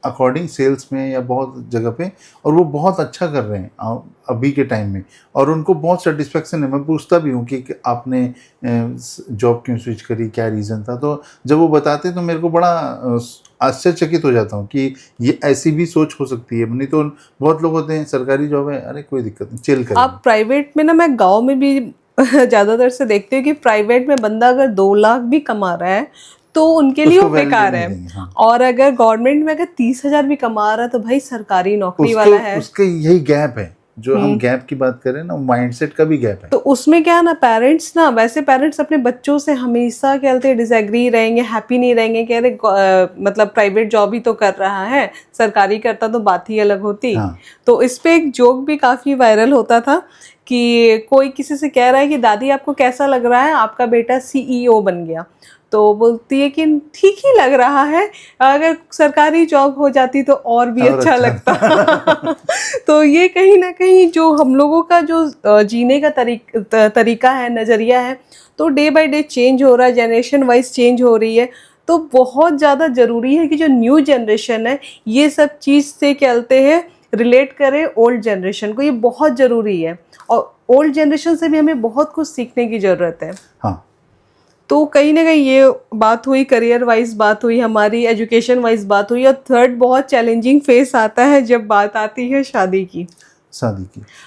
अकॉर्डिंग, सेल्स में या बहुत जगह पे, और वो बहुत अच्छा कर रहे हैं अभी के टाइम में, और उनको बहुत सेटिस्फेक्शन है। मैं पूछता भी हूँ कि आपने जॉब क्यों स्विच करी, क्या रीज़न था, तो जब वो बताते तो मेरे को बड़ा आश्चर्यचकित हो जाता हूँ कि ये ऐसी भी सोच हो सकती है। नहीं तो बहुत लोग होते हैं सरकारी जॉब है, अरे कोई दिक्कत नहीं, चिल करेंगे। आप प्राइवेट में ना, मैं गांव में भी ज़्यादातर से देखती हूँ कि प्राइवेट में बंदा अगर 2 लाख भी कमा रहा है तो उनके लिए वो बेकार है। हाँ। और अगर गवर्नमेंट में अगर 30,000 भी कमा रहा है तो भाई सरकारी नौकरी वाला है। उसके यही गैप है, जो हम गैप की बात करें ना, माइंडसेट का भी गैप है। तो उसमें क्या है ना, पेरेंट्स ना, वैसे पेरेंट्स अपने बच्चों से हमेशा क्या कहते हैं, डिसएग्री रहेंगे, हैप्पी नहीं रहेंगे, कह रहे मतलब प्राइवेट जॉब ही तो कर रहा है, सरकारी करता तो बात ही अलग होती। हाँ। तो इस पे एक जोक भी काफ़ी वायरल होता था कि कोई किसी से कह रहा है कि दादी आपको कैसा लग रहा है, आपका बेटा CEO बन गया। तो बोलती है कि ठीक ही लग रहा है, अगर सरकारी जॉब हो जाती तो और भी अच्छा लगता। तो ये कहीं ना कहीं जो हम लोगों का जो जीने का तरीका है, नज़रिया है, तो डे बाय डे चेंज हो रहा है, जनरेशन वाइज चेंज हो रही है। तो बहुत ज़्यादा ज़रूरी है कि जो न्यू जनरेशन है ये सब चीज़ से कहते हैं रिलेट करे ओल्ड जनरेशन को, ये बहुत ज़रूरी है। और ओल्ड जनरेशन से भी हमें बहुत कुछ सीखने की ज़रूरत है। हाँ। तो कहीं ना कहीं ये बात हुई, करियर वाइज बात हुई, हमारी एजुकेशन वाइज बात हुई, और थर्ड बहुत चैलेंजिंग फेस आता है जब बात आती है शादी की।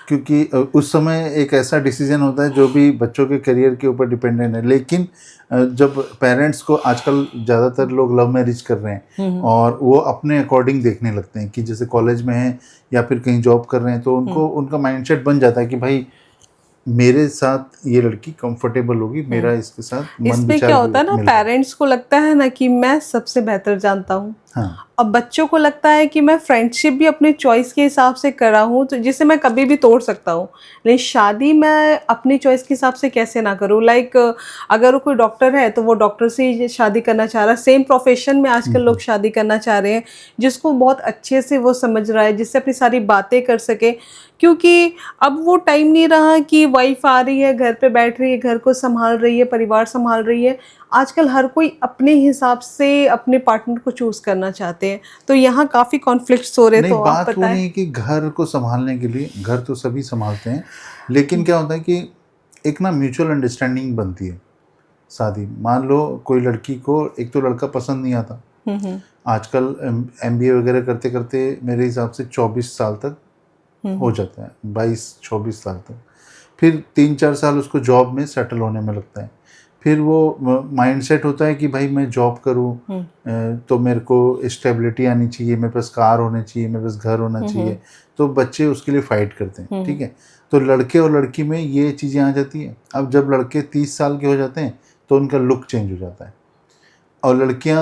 क्योंकि उस समय एक ऐसा डिसीजन होता है जो भी बच्चों के करियर के ऊपर डिपेंडेंट है। लेकिन जब पेरेंट्स को, आजकल ज़्यादातर लोग लव मैरिज कर रहे हैं और वो अपने अकॉर्डिंग देखने लगते हैं कि जैसे कॉलेज में हैं या फिर कहीं जॉब कर रहे हैं, तो उनको उनका माइंडसेट बन जाता है कि भाई मेरे साथ ये लड़की कंफर्टेबल होगी, मेरा इसके साथ मन इसमें विचार क्या होता है ना, पेरेंट्स को लगता है ना कि मैं सबसे बेहतर जानता हूँ। हाँ। अब बच्चों को लगता है कि मैं फ्रेंडशिप भी अपने चॉइस के हिसाब से कर रहा हूँ, तो जिसे मैं कभी भी तोड़ सकता हूँ, लेकिन शादी मैं अपनी चॉइस के हिसाब से कैसे ना करूँ। लाइक अगर वो कोई डॉक्टर है तो वो डॉक्टर से ही शादी करना चाह रहा है, सेम प्रोफेशन में आजकल लोग शादी करना चाह रहे हैं, जिसको बहुत अच्छे से वो समझ रहा है, जिससे अपनी सारी बातें कर सके। क्योंकि अब वो टाइम नहीं रहा कि वाइफ आ रही है, घर पे बैठ रही है, घर को संभाल रही है, परिवार संभाल रही है। आजकल हर कोई अपने हिसाब से अपने पार्टनर को चूज करना चाहते हैं, तो यहाँ काफ़ी कॉन्फ्लिक्ट्स हो रहे हैं। तो आप बात वो नहीं कि घर को संभालने के लिए, घर तो सभी संभालते हैं, लेकिन क्या होता है कि एक ना म्यूचुअल अंडरस्टैंडिंग बनती है शादी। मान लो कोई लड़की को एक तो लड़का पसंद नहीं आता, आजकल MBA वगैरह करते करते मेरे हिसाब से 24 साल तक हो जाता है, 22-24 साल तक। फिर 3-4 साल उसको जॉब में सेटल होने में लगता है। फिर वो माइंडसेट होता है कि भाई मैं जॉब करूं तो मेरे को स्टेबिलिटी आनी चाहिए, मेरे पास कार होनी चाहिए, मेरे पास घर होना चाहिए। तो बच्चे उसके लिए फाइट करते हैं, ठीक है। तो लड़के और लड़की में ये चीज़ें आ जाती हैं। अब जब लड़के 30 साल के हो जाते हैं तो उनका लुक चेंज हो जाता है, और लड़कियां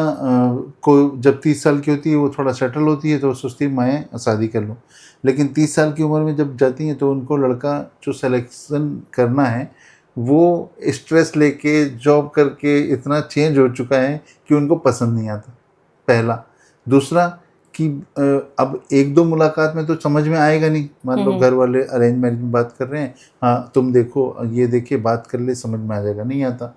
को जब 30 साल की होती है वो थोड़ा सेटल होती है तो सोचती है मैं शादी कर लूँ। लेकिन 30 साल की उम्र में जब जाती हैं तो उनको लड़का जो सिलेक्शन करना है वो स्ट्रेस लेके जॉब करके इतना चेंज हो चुका है कि उनको पसंद नहीं आता, पहला। दूसरा कि अब 1-2 मुलाकात में तो समझ में आएगा नहीं। मान लो घर वाले अरेंज मैरिज में बात कर रहे हैं, हाँ तुम देखो ये देखिए बात कर ले, समझ में आ जाएगा, नहीं आता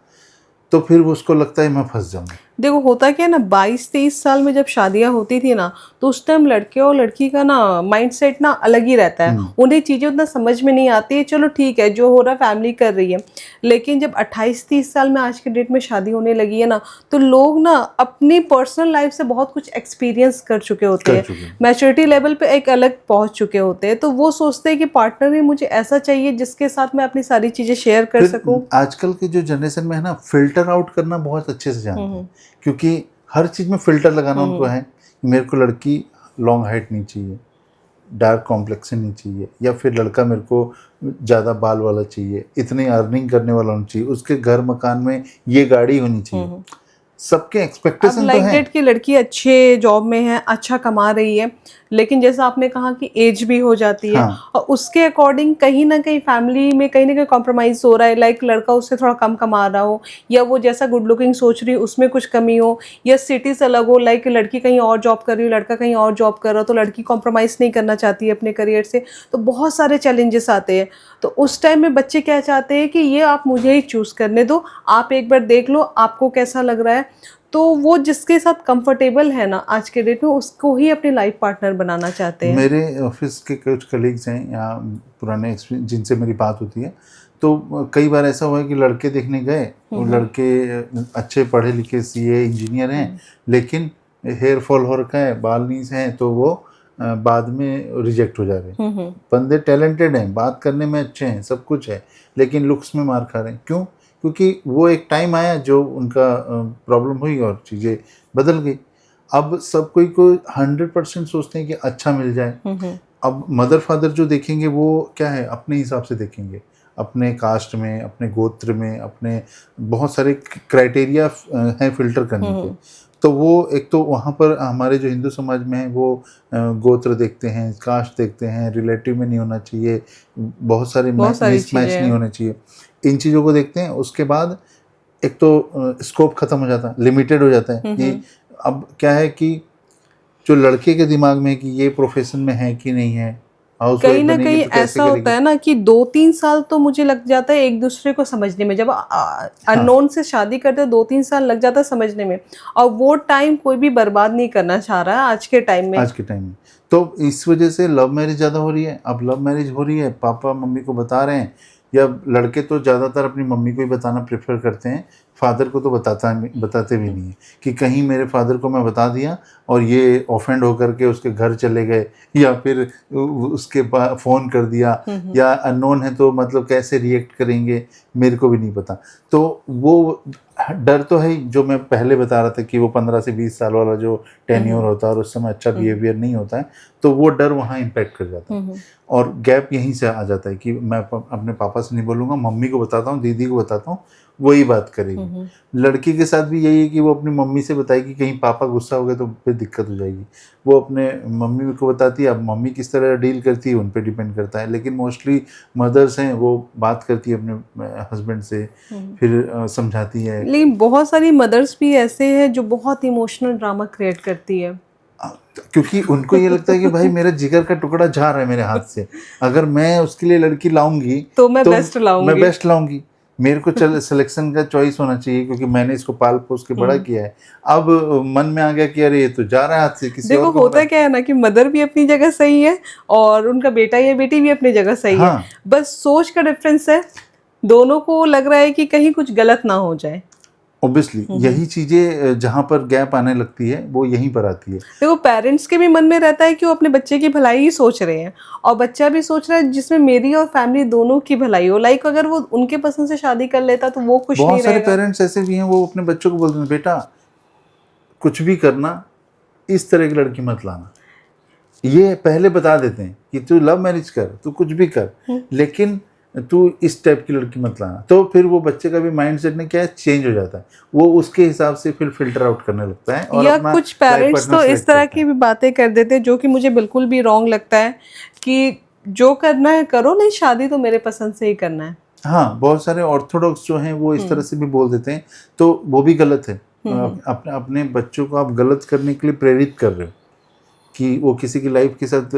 तो फिर वो उसको लगता है मैं फंस जाऊंगा। देखो होता क्या है ना, 22-23 साल में जब शादियां होती थी ना, तो उस टाइम लड़के और लड़की का ना माइंडसेट ना अलग ही रहता है। उन्हें चीज़ें उतना समझ में नहीं आती है, चलो ठीक है जो हो रहा है फैमिली कर रही है। लेकिन जब 28-30 साल में आज के डेट में शादी होने लगी है ना, तो लोग ना अपनी पर्सनल लाइफ से बहुत कुछ एक्सपीरियंस कर चुके होते हैं, मैच्योरिटी लेवल पे एक अलग पहुंच चुके होते हैं। तो वो सोचते हैं कि पार्टनर भी मुझे ऐसा चाहिए जिसके साथ मैं अपनी सारी चीज़ें शेयर कर सकूँ। आजकल के जो जनरेशन में है ना, फिल्टर आउट करना बहुत अच्छे से जानते हैं, क्योंकि हर चीज़ में फ़िल्टर लगाना उनको है। मेरे को लड़की लॉन्ग हाइट नहीं चाहिए, डार्क कॉम्प्लेक्शन नहीं चाहिए, या फिर लड़का मेरे को ज़्यादा बाल वाला चाहिए, इतनी अर्निंग करने वाला होना चाहिए, उसके घर मकान में ये गाड़ी होनी चाहिए। सबके अब एक्सपेक्टेशन तो लाइक है। डेट की लड़की अच्छे जॉब में है, अच्छा कमा रही है, लेकिन जैसा आपने कहा कि एज भी हो जाती है हाँ। और उसके अकॉर्डिंग कहीं ना कहीं फैमिली में कहीं ना कहीं कॉम्प्रोमाइज़ हो रहा है, लाइक लड़का उससे थोड़ा कम कमा रहा हो, या वो जैसा गुड लुकिंग सोच रही है उसमें कुछ कमी हो, या सिटीज़ अलग हो, लाइक लड़की कहीं और जॉब कर रही हो, लड़का कहीं और जॉब कर रहा हो, तो लड़की कॉम्प्रोमाइज़ नहीं करना चाहती है अपने करियर से, तो बहुत सारे चैलेंजेस आते हैं। तो उस टाइम में बच्चे क्या चाहते हैं कि ये आप मुझे ही चूज़ करने दो, आप एक बार देख लो आपको कैसा लग रहा है, तो वो जिसके साथ कंफर्टेबल है ना आज के डेट में उसको ही अपनी लाइफ पार्टनर बनाना चाहते हैं। मेरे ऑफिस के कुछ कलीग्स हैं या पुराने एक्सपीरियंस जिनसे मेरी बात होती है, तो कई बार ऐसा हुआ है कि लड़के देखने गए और लड़के अच्छे पढ़े लिखे सीए इंजीनियर हैं, लेकिन हेयर फॉल हो रखा है, बाल नहीं हैं, तो वो बाद में रिजेक्ट हो जा रहे हैं। बंदे टैलेंटेड हैं, बात करने में अच्छे हैं, सब कुछ है, लेकिन लुक्स में मार खा रहे हैं। क्यों? क्योंकि वो एक टाइम आया जो उनका प्रॉब्लम हुई और चीज़ें बदल गई। अब सब कोई को 100% सोचते हैं कि अच्छा मिल जाए। अब मदर फादर जो देखेंगे वो क्या है, अपने हिसाब से देखेंगे, अपने कास्ट में, अपने गोत्र में, अपने बहुत सारे क्राइटेरिया हैं फिल्टर करने के। तो वो एक तो वहाँ पर हमारे जो हिंदू समाज में है वो गोत्र देखते हैं, कास्ट देखते हैं, रिलेटिव में नहीं होना चाहिए, बहुत सारी मिसमैच नहीं होने चाहिए, इन चीज़ों को देखते हैं। उसके बाद एक तो स्कोप खत्म हो जाता है, लिमिटेड हो जाता है कि अब क्या है कि जो लड़के के दिमाग में कि ये प्रोफेशन में है कि नहीं है, हाउस वाइफ कहीं ना बनेगी कहीं तो कैसे ऐसा होता करेगी। है ना कि 2-3 साल तो मुझे लग जाता है एक दूसरे को समझने में, जब अननोन से शादी करते हैं 2-3 साल लग जाता है समझने में, और वो टाइम कोई भी बर्बाद नहीं करना चाह रहा है आज के टाइम में। आज के टाइम में तो इस वजह से लव मैरिज ज़्यादा हो रही है। अब लव मैरिज हो रही है, पापा मम्मी को बता रहे हैं, या लड़के तो ज़्यादातर अपनी मम्मी को ही बताना प्रेफर करते हैं, फादर को तो बताते भी नहीं है कि कहीं मेरे फादर को मैं बता दिया और ये ऑफेंड होकर के उसके घर चले गए, या फिर उसके फ़ोन कर दिया, या अननोन है तो मतलब कैसे रिएक्ट करेंगे मेरे को भी नहीं पता। तो वो डर तो है ही, जो मैं पहले बता रहा था कि वो 15 से 20 साल वाला जो टेन्योर होता है और उस समय अच्छा बिहेवियर नहीं होता है, तो वो डर वहाँ इम्पैक्ट कर जाता है। और गैप यहीं से आ जाता है कि मैं अपने पापा से नहीं बोलूँगा, मम्मी को बताता हूँ, दीदी को बताता हूँ, वही बात करेगी। लड़की के साथ भी यही है कि वो अपनी मम्मी से बताएगी, कहीं पापा गुस्सा हो गए तो फिर दिक्कत हो जाएगी। वो अपने मम्मी को बताती है, अब मम्मी किस तरह डील करती है उन पे डिपेंड करता है, लेकिन मोस्टली मदर्स हैं वो बात करती है अपने हस्बैंड से, फिर समझाती है। लेकिन बहुत सारी मदर्स भी ऐसे हैं जो बहुत इमोशनल ड्रामा क्रिएट करती है, क्योंकि उनको ये लगता है कि भाई मेरा जिगर का टुकड़ा जा रहा है मेरे हाथ से, अगर मैं उसके लिए लड़की लाऊंगी तो मैं बेस्ट लाऊंगी। मेरे को चल सिलेक्शन का चॉइस होना चाहिए, क्योंकि मैंने इसको पाल पोस के बड़ा किया है। अब मन में आ गया कि अरे ये तो जा रहा है हाथ से, किसी देखो और को होता क्या है ना कि मदर भी अपनी जगह सही है और उनका बेटा या बेटी भी अपनी जगह सही है, बस सोच का डिफरेंस है, दोनों को लग रहा है कि कहीं कुछ गलत ना हो जाए। ऑब्वियसली यही चीजें जहाँ पर गैप आने लगती है वो यहीं पर आती है। देखो पेरेंट्स के भी मन में रहता है कि वो अपने बच्चे की भलाई ही सोच रहे हैं, और बच्चा भी सोच रहा है जिसमें मेरी और फैमिली दोनों की भलाई हो। लाइक अगर वो उनके पसंद से शादी कर लेता तो वो खुश नहीं रहेगा। बहुत सारे पेरेंट्स ऐसे भी हैं, वो अपने बच्चों को बोलते हैं बेटा कुछ भी करना, इस तरह की लड़की मत लाना। ये पहले बता देते हैं कि तू लव मैरिज कर, तू कुछ भी कर, लेकिन तू इस टाइप की लड़की मत लाना। तो फिर वो बच्चे का भी माइंड सेट में क्या है, चेंज हो जाता है, वो उसके हिसाब से फिर फिल्टर आउट करने लगता है। और या अपना कुछ पेरेंट्स तो इस तरह की भी बातें कर देते हैं जो कि मुझे बिल्कुल भी रॉन्ग लगता है कि जो करना है करो, नहीं शादी तो मेरे पसंद से ही करना है। हाँ, बहुत सारे ऑर्थोडॉक्स जो हैं वो इस तरह से भी बोल देते हैं, तो वो भी गलत है। अपने बच्चों को आप गलत करने के लिए प्रेरित कर रहे हो कि वो किसी की लाइफ के साथ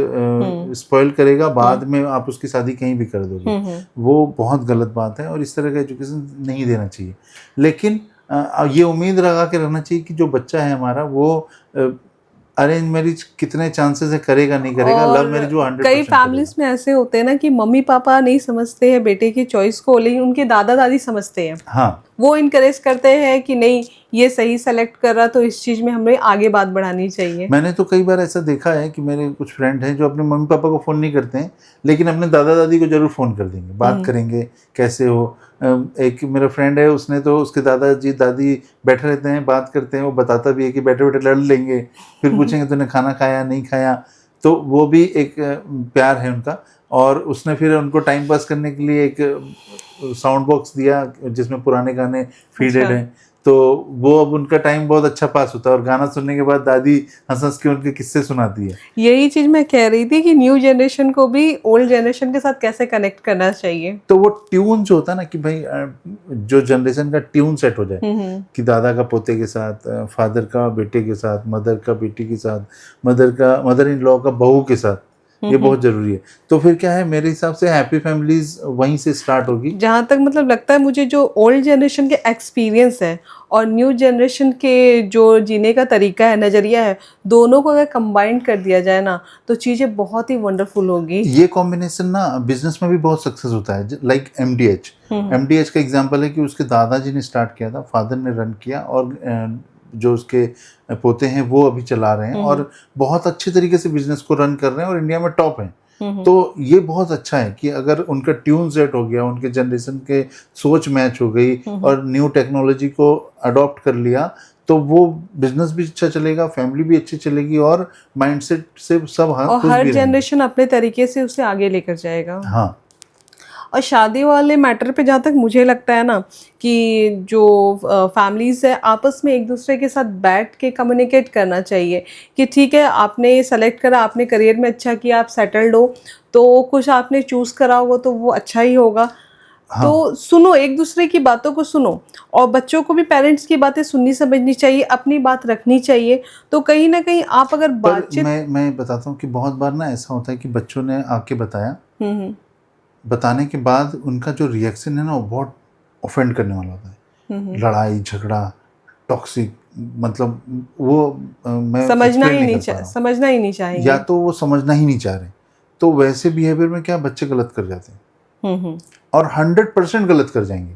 स्पॉइल करेगा, बाद में आप उसकी शादी कहीं भी कर दोगे, वो बहुत गलत बात है और इस तरह का एजुकेशन नहीं देना चाहिए। लेकिन ये उम्मीद लगा के रहना चाहिए कि जो बच्चा है हमारा वो अरेंज मैरिज कितने चांसेस है करेगा नहीं करेगा, लव मैरिज वो 100% कई फैमिलीज में ऐसे होते हैं ना कि मम्मी पापा नहीं समझते हैं बेटे की चॉइस को, लेकिन उनके दादा दादी समझते हैं। हाँ, वो इनकरेज करते हैं कि नहीं ये सही सेलेक्ट कर रहा, तो इस चीज में हमें आगे बात बढ़ानी चाहिए। मैंने तो कई बार ऐसा देखा है कि मेरे कुछ फ्रेंड हैं जो अपने मम्मी पापा को फ़ोन नहीं करते हैं, लेकिन अपने दादा दादी को जरूर फ़ोन कर देंगे, बात करेंगे कैसे हो। एक मेरा फ्रेंड है, उसने तो उसके दादाजी दादी बैठे रहते हैं, बात करते हैं, वो बताता भी है कि बैठे बैठे लड़ लेंगे, फिर पूछेंगे तूने खाना खाया नहीं खाया, तो वो भी एक प्यार है उनका। और उसने फिर उनको टाइम पास करने के लिए एक साउंड बॉक्स दिया जिसमें पुराने गाने फीडेड हैं, तो वो अब उनका टाइम बहुत अच्छा पास होता है, और गाना सुनने के बाद दादी हंस हंस के उनके किस्से सुनाती है। यही चीज मैं कह रही थी कि न्यू जनरेशन को भी ओल्ड जनरेशन के साथ कैसे कनेक्ट करना चाहिए। तो वो ट्यून जो होता है ना कि भाई जो जनरेशन का ट्यून सेट हो जाए, कि दादा का पोते के साथ, फादर का बेटे के साथ, मदर का बेटी के साथ, मदर इन लॉ का बहू के साथ, ये बहुत जरूरी है। तो फिर क्या है, मेरे हिसाब से हैप्पी फैमिलीज वहीं से स्टार्ट होगी। जहाँ तक मतलब लगता है मुझे, जो ओल्ड जनरेशन के एक्सपीरियंस है और न्यू जनरेशन के जो जीने का तरीका है, नज़रिया है, दोनों को अगर कंबाइन कर दिया जाए ना तो चीज़ें बहुत ही वंडरफुल होगी। ये कॉम्बिनेशन ना बिजनेस में भी बहुत सक्सेस होता है, लाइक एमडीएच का एग्जांपल है कि उसके दादाजी ने स्टार्ट किया था, फादर ने रन किया, और जो उसके पोते हैं वो अभी चला रहे हैं, और बहुत अच्छे तरीके से बिजनेस को रन कर रहे हैं और इंडिया में टॉप हैं। तो ये बहुत अच्छा है कि अगर उनका ट्यून सेट हो गया, उनके जनरेशन के सोच मैच हो गई और न्यू टेक्नोलॉजी को अडॉप्ट कर लिया, तो वो बिजनेस भी अच्छा चलेगा, फैमिली भी अच्छी चलेगी, और माइंडसेट से सब और खुश हर भी रहेंगे। जनरेशन अपने तरीके से उसे आगे लेकर जाएगा। हाँ, और शादी वाले मैटर पे जहाँ तक मुझे लगता है ना कि जो फैमिलीज़ है आपस में एक दूसरे के साथ बैठ के कम्युनिकेट करना चाहिए कि ठीक है, आपने सेलेक्ट करा, आपने करियर में अच्छा किया, आप सेटल्ड हो, तो कुछ आपने चूज़ करा होगा तो वो अच्छा ही होगा। हाँ। तो सुनो, एक दूसरे की बातों को सुनो, और बच्चों को भी पेरेंट्स की बातें सुननी समझनी चाहिए, अपनी बात रखनी चाहिए। तो कहीं ना कहीं आप अगर पर बातचीत, मैं बताता हूँ कि बहुत बार ना ऐसा होता है कि बच्चों ने आके बताया, हम्म बताने के बाद उनका जो रिएक्शन है ना वो बहुत ऑफेंड करने वाला होता है, लड़ाई झगड़ा, टॉक्सिक, मतलब वो मैं समझना एक्सप्लेन ही नहीं नहीं कर पा रहा हूँ। समझना ही नहीं चाहेंगे। या तो वो समझना ही नहीं चाह रहे, तो वैसे बिहेवियर में क्या बच्चे गलत कर जाते हैं, और 100% गलत कर जाएंगे।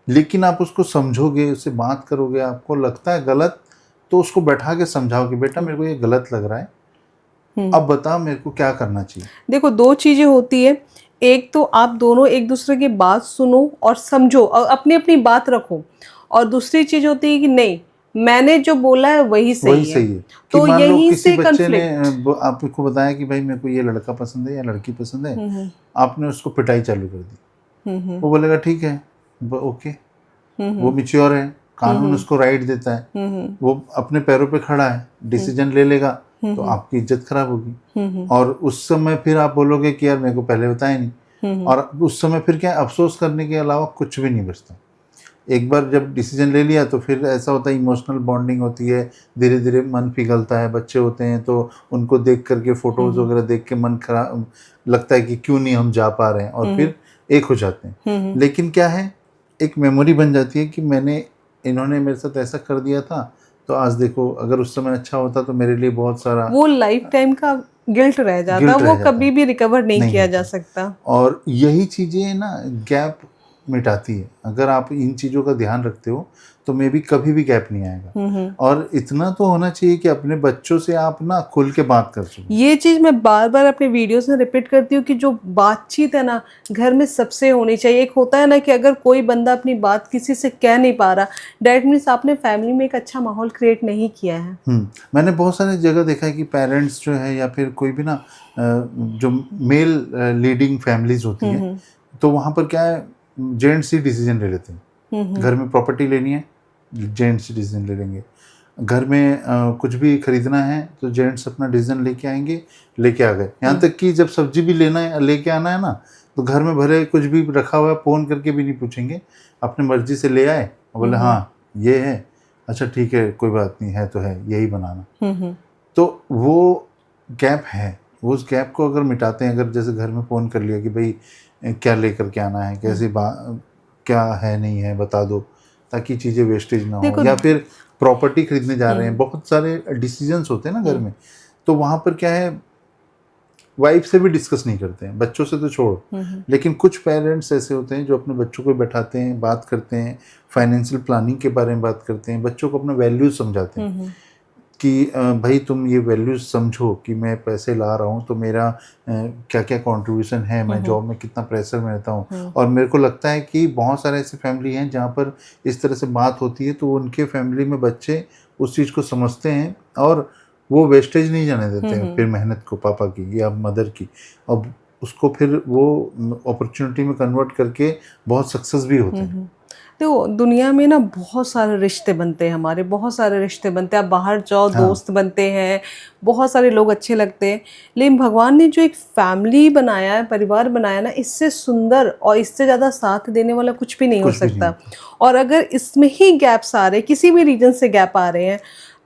लेकिन आप उसको समझोगे, उससे बात करोगे, आपको लगता है गलत, तो उसको बैठा के समझाओ कि बेटा मेरे को ये गलत लग रहा है, अब बता मेरे को क्या करना चाहिए। देखो, दो चीजें होती है, एक तो आप दोनों एक दूसरे की बात सुनो और समझो और अपनी अपनी बात रखो, और दूसरी चीज होती है कि नहीं, मैंने जो बोला है वही वही सही है। सही है कि तो मान लो यहीं किसी से बच्चे ने कन्फ्लिक्ट। आपको बताया कि भाई मेरे को ये लड़का पसंद है या लड़की पसंद है, आपने उसको पिटाई चालू कर दी, वो बोलेगा ठीक है, ओके, वो मिच्योर है, कानून उसको राइट देता है, वो अपने पैरों पे खड़ा है, डिसीजन ले लेगा, तो आपकी इज्जत खराब होगी। और उस समय फिर आप बोलोगे कि यार मेरे को पहले बताया नहीं, और उस समय फिर क्या, अफसोस करने के अलावा कुछ भी नहीं बचता। एक बार जब डिसीजन ले लिया तो फिर ऐसा होता है, इमोशनल बॉन्डिंग होती है, धीरे धीरे मन पिघलता है, बच्चे होते हैं तो उनको देख करके, फोटोज वगैरह देख के मन खराब लगता है कि क्यों नहीं हम जा पा रहे हैं, और फिर एक हो जाते हैं। लेकिन क्या है, एक मेमोरी बन जाती है कि इन्होंने मेरे साथ ऐसा कर दिया था, तो आज देखो, अगर उस समय अच्छा होता तो मेरे लिए बहुत सारा, वो लाइफ टाइम का गिल्ट रह जाता, गिल्ट रह वो जाता कभी भी रिकवर नहीं किया जा होता। सकता। और यही चीज़ें ना गैप मिटाती है। अगर आप इन चीज़ों का ध्यान रखते हो तो मे बी कभी भी गैप नहीं आएगा। और इतना तो होना चाहिए कि अपने बच्चों से आप ना खुल के बात कर सको। ये चीज़ मैं बार बार अपने वीडियोस में रिपीट करती हूँ कि जो बातचीत है ना, घर में सबसे होनी चाहिए। एक होता है ना कि अगर कोई बंदा अपनी बात किसी से कह नहीं पा रहा, डैट मीन्स आपने फैमिली में एक अच्छा माहौल क्रिएट नहीं किया है। मैंने बहुत सारी जगह देखा है कि पेरेंट्स जो है या फिर कोई भी ना जो मेल लीडिंग फैमिलीज होती है, तो वहाँ पर क्या है, जेंट्स ही डिसीजन ले लेते हैं। घर में प्रॉपर्टी लेनी है, जेंट्स डिसीजन ले लेंगे। घर में कुछ भी खरीदना है तो जेंट्स अपना डिसीजन लेके आएंगे, लेके आ गए। यहाँ तक कि जब सब्जी भी लेना है, लेके आना है ना, तो घर में भले कुछ भी रखा हुआ है, फ़ोन करके भी नहीं पूछेंगे, अपनी मर्जी से ले आए और बोले हाँ ये है, अच्छा ठीक है, कोई बात नहीं है, तो है, यही बनाना। तो वो गैप है, उस गैप को अगर मिटाते हैं, अगर जैसे घर में फ़ोन कर लिया कि भाई क्या लेकर के आना है, कैसे क्या है नहीं है बता दो, ताकि चीज़ें वेस्टेज ना हो। या फिर प्रॉपर्टी खरीदने जा रहे हैं, बहुत सारे डिसीजंस होते हैं ना घर में, तो वहाँ पर क्या है, वाइफ से भी डिस्कस नहीं करते हैं, बच्चों से तो छोड़। लेकिन कुछ पेरेंट्स ऐसे होते हैं जो अपने बच्चों को बैठाते हैं, बात करते हैं, फाइनेंशियल प्लानिंग के बारे में बात करते हैं, बच्चों को अपना वैल्यूज समझाते हैं कि भाई तुम ये वैल्यूज समझो कि मैं पैसे ला रहा हूँ तो मेरा क्या क्या कंट्रीब्यूशन है, मैं जॉब में कितना प्रेशर में रहता हूँ। और मेरे को लगता है कि बहुत सारे ऐसे फैमिली हैं जहाँ पर इस तरह से बात होती है, तो उनके फैमिली में बच्चे उस चीज़ को समझते हैं और वो वेस्टेज नहीं जाने देते हैं फिर मेहनत को, पापा की या मदर की, और उसको फिर वो अपॉर्चुनिटी में कन्वर्ट करके बहुत सक्सेस भी होते हैं। तो दुनिया में ना बहुत सारे रिश्ते बनते हैं, हमारे बहुत सारे रिश्ते बनते हैं। आप बाहर जाओ, दोस्त बनते हैं, बहुत सारे लोग अच्छे लगते हैं, लेकिन भगवान ने जो एक फैमिली बनाया है, परिवार बनाया ना, इससे सुंदर और इससे ज़्यादा साथ देने वाला कुछ भी नहीं हो सकता। और अगर इसमें ही गैप्स आ रहे, किसी भी रीजन से गैप आ रहे हैं,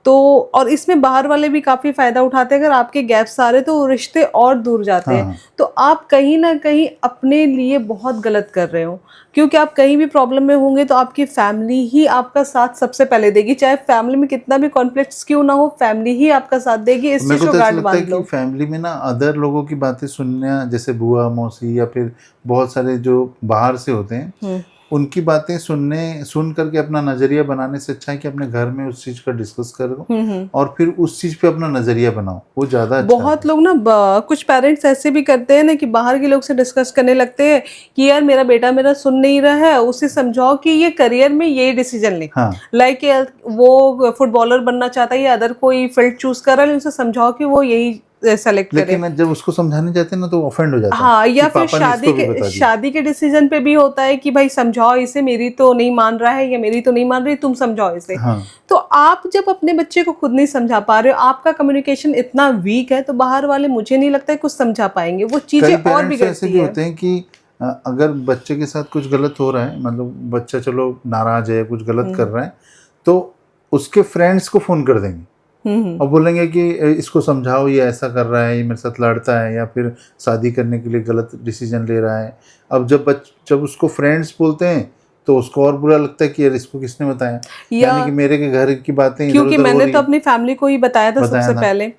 तो और इसमें बाहर वाले भी काफ़ी फ़ायदा उठाते हैं। अगर आपके गैप्स आ रहे तो रिश्ते और दूर जाते हैं। तो आप कहीं ना कहीं अपने लिए बहुत गलत कर रहे हो, क्योंकि आप कहीं भी प्रॉब्लम में होंगे तो आपकी फैमिली ही आपका साथ सबसे पहले देगी। चाहे फैमिली में कितना भी कॉन्फ्लिक्ट्स क्यों ना हो, फैमिली ही आपका साथ देगी। इस चीज़ को गार्ड बांध लो। फैमिली में ना अदर लोगों की बातें सुनना, जैसे बुआ मौसी या फिर बहुत सारे जो बाहर से होते हैं, उनकी बातें सुन करके अपना नजरिया बनाने से अच्छा है कि अपने घर में उस चीज का डिस्कस करो और फिर उस चीज पे अपना नजरिया बनाओ, वो ज्यादा अच्छा बहुत लोग ना कुछ पेरेंट्स ऐसे भी करते हैं ना कि बाहर के लोग से डिस्कस करने लगते हैं कि यार मेरा बेटा मेरा सुन नहीं रहा है, उसे समझाओ कि ये करियर में ये डिसीजन ले। लाइक वो फुटबॉलर बनना चाहता है या अदर कोई फील्ड चूज कर रहा है, उसे समझाओ कि वो यही सेलेक्ट करे। लेकिन जब उसको समझाने जाते हैं ना तो ऑफेंड हो जाता है। हाँ, या फिर शादी के डिसीजन पे भी होता है कि भाई समझाओ इसे, मेरी तो नहीं मान रहा है या मेरी तो नहीं मान रही, तुम समझाओ इसे। तो आप जब अपने बच्चे को खुद नहीं समझा पा रहे हो, आपका कम्युनिकेशन इतना वीक है, तो बाहर वाले मुझे नहीं लगता है कुछ समझा पाएंगे। वो चीजें और बिगड़ती है। होते हैं कि अगर बच्चे के साथ कुछ गलत हो रहा है, मतलब बच्चा चलो नाराज है, कुछ गलत कर रहा है, तो उसके फ्रेंड्स को फोन कर देंगे और बोलेंगे कि इसको समझाओ, ये ऐसा कर रहा है, ये मेरे साथ लड़ता है या फिर शादी करने के लिए गलत डिसीजन ले रहा है। अब जब उसको फ्रेंड्स बोलते हैं तो उसको और बुरा लगता है कि यार इसको किसने बताया, यानी कि मेरे के घर की बातें क्योंकि मैंने तो अपनी फैमिली को ही बताया था सबसे पहले।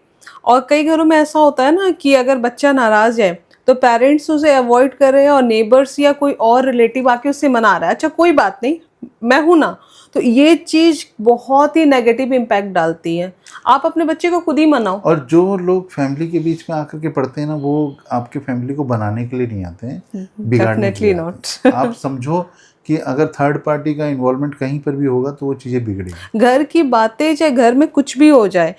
और कई घरों में ऐसा होता है ना कि अगर बच्चा नाराज है तो पेरेंट्स उसे अवॉइड कर रहे हैं और नेबर्स या कोई और रिलेटिव आके उससे मना रहा है, अच्छा कोई बात नहीं मैं हूं ना। तो ये चीज बहुत ही नेगेटिव इम्पैक्ट डालती है। आप अपने बच्चे को खुद ही मनाओ। और जो लोग फैमिली के बीच में आकर के पढ़ते हैं ना, वो आपके फैमिली को बनाने के लिए नहीं आते हैं, बिगाड़ने के लिए आते हैं। आप समझो कि अगर थर्ड पार्टी का इन्वॉल्वमेंट कहीं पर भी होगा तो वो चीजें बिगड़ेंगी। घर की बातें, चाहे घर में कुछ भी हो जाए,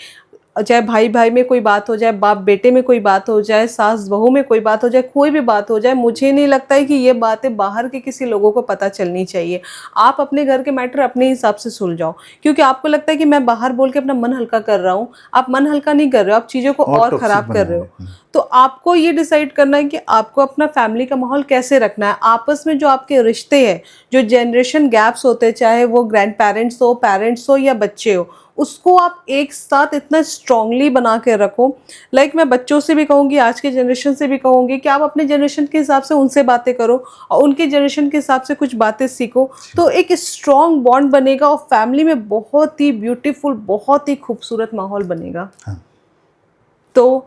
चाहे भाई भाई में कोई बात हो जाए, बाप बेटे में कोई बात हो जाए, सास बहू में कोई बात हो जाए, कोई भी बात हो जाए, मुझे नहीं लगता है कि ये बातें बाहर के किसी लोगों को पता चलनी चाहिए। आप अपने घर के मैटर अपने हिसाब से सुलझाओ, क्योंकि आपको लगता है कि मैं बाहर बोल के अपना मन हल्का कर रहा हूँ। आप मन हल्का नहीं कर रहे हो, आप चीज़ों को और ख़राब कर रहे हो। तो आपको ये डिसाइड करना है कि आपको अपना फैमिली का माहौल कैसे रखना है। आपस में जो आपके रिश्ते हैं, जो जनरेशन गैप्स होते हैं, चाहे वो ग्रैंड पेरेंट्स हो, पेरेंट्स हो या बच्चे हो, उसको आप एक साथ इतना स्ट्रांगली बना के रखो। लाइक मैं बच्चों से भी कहूँगी, आज के जनरेशन से भी कहूँगी कि आप अपने जनरेशन के हिसाब से उनसे बातें करो और उनके जनरेशन के हिसाब से कुछ बातें सीखो, तो एक स्ट्रॉन्ग बॉन्ड बनेगा और फैमिली में बहुत ही ब्यूटीफुल, बहुत ही खूबसूरत माहौल बनेगा। तो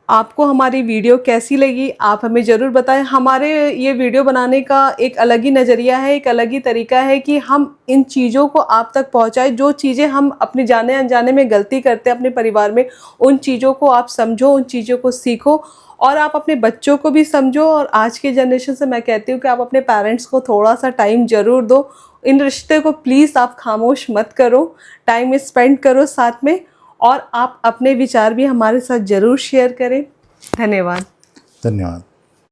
आपको हमारी वीडियो कैसी लगी आप हमें ज़रूर बताएं। हमारे ये वीडियो बनाने का एक अलग ही नज़रिया है, एक अलग ही तरीका है कि हम इन चीज़ों को आप तक पहुंचाएं। जो चीज़ें हम अपने जाने अनजाने में गलती करते हैं अपने परिवार में, उन चीज़ों को आप समझो, उन चीज़ों को सीखो और आप अपने बच्चों को भी समझो। और आज के जनरेशन से मैं कहती हूँ कि आप अपने पेरेंट्स को थोड़ा सा टाइम ज़रूर दो। इन रिश्ते को प्लीज़ आप खामोश मत करो, टाइम स्पेंड करो साथ में, और आप अपने विचार भी हमारे साथ ज़रूर शेयर करें। धन्यवाद। धन्यवाद।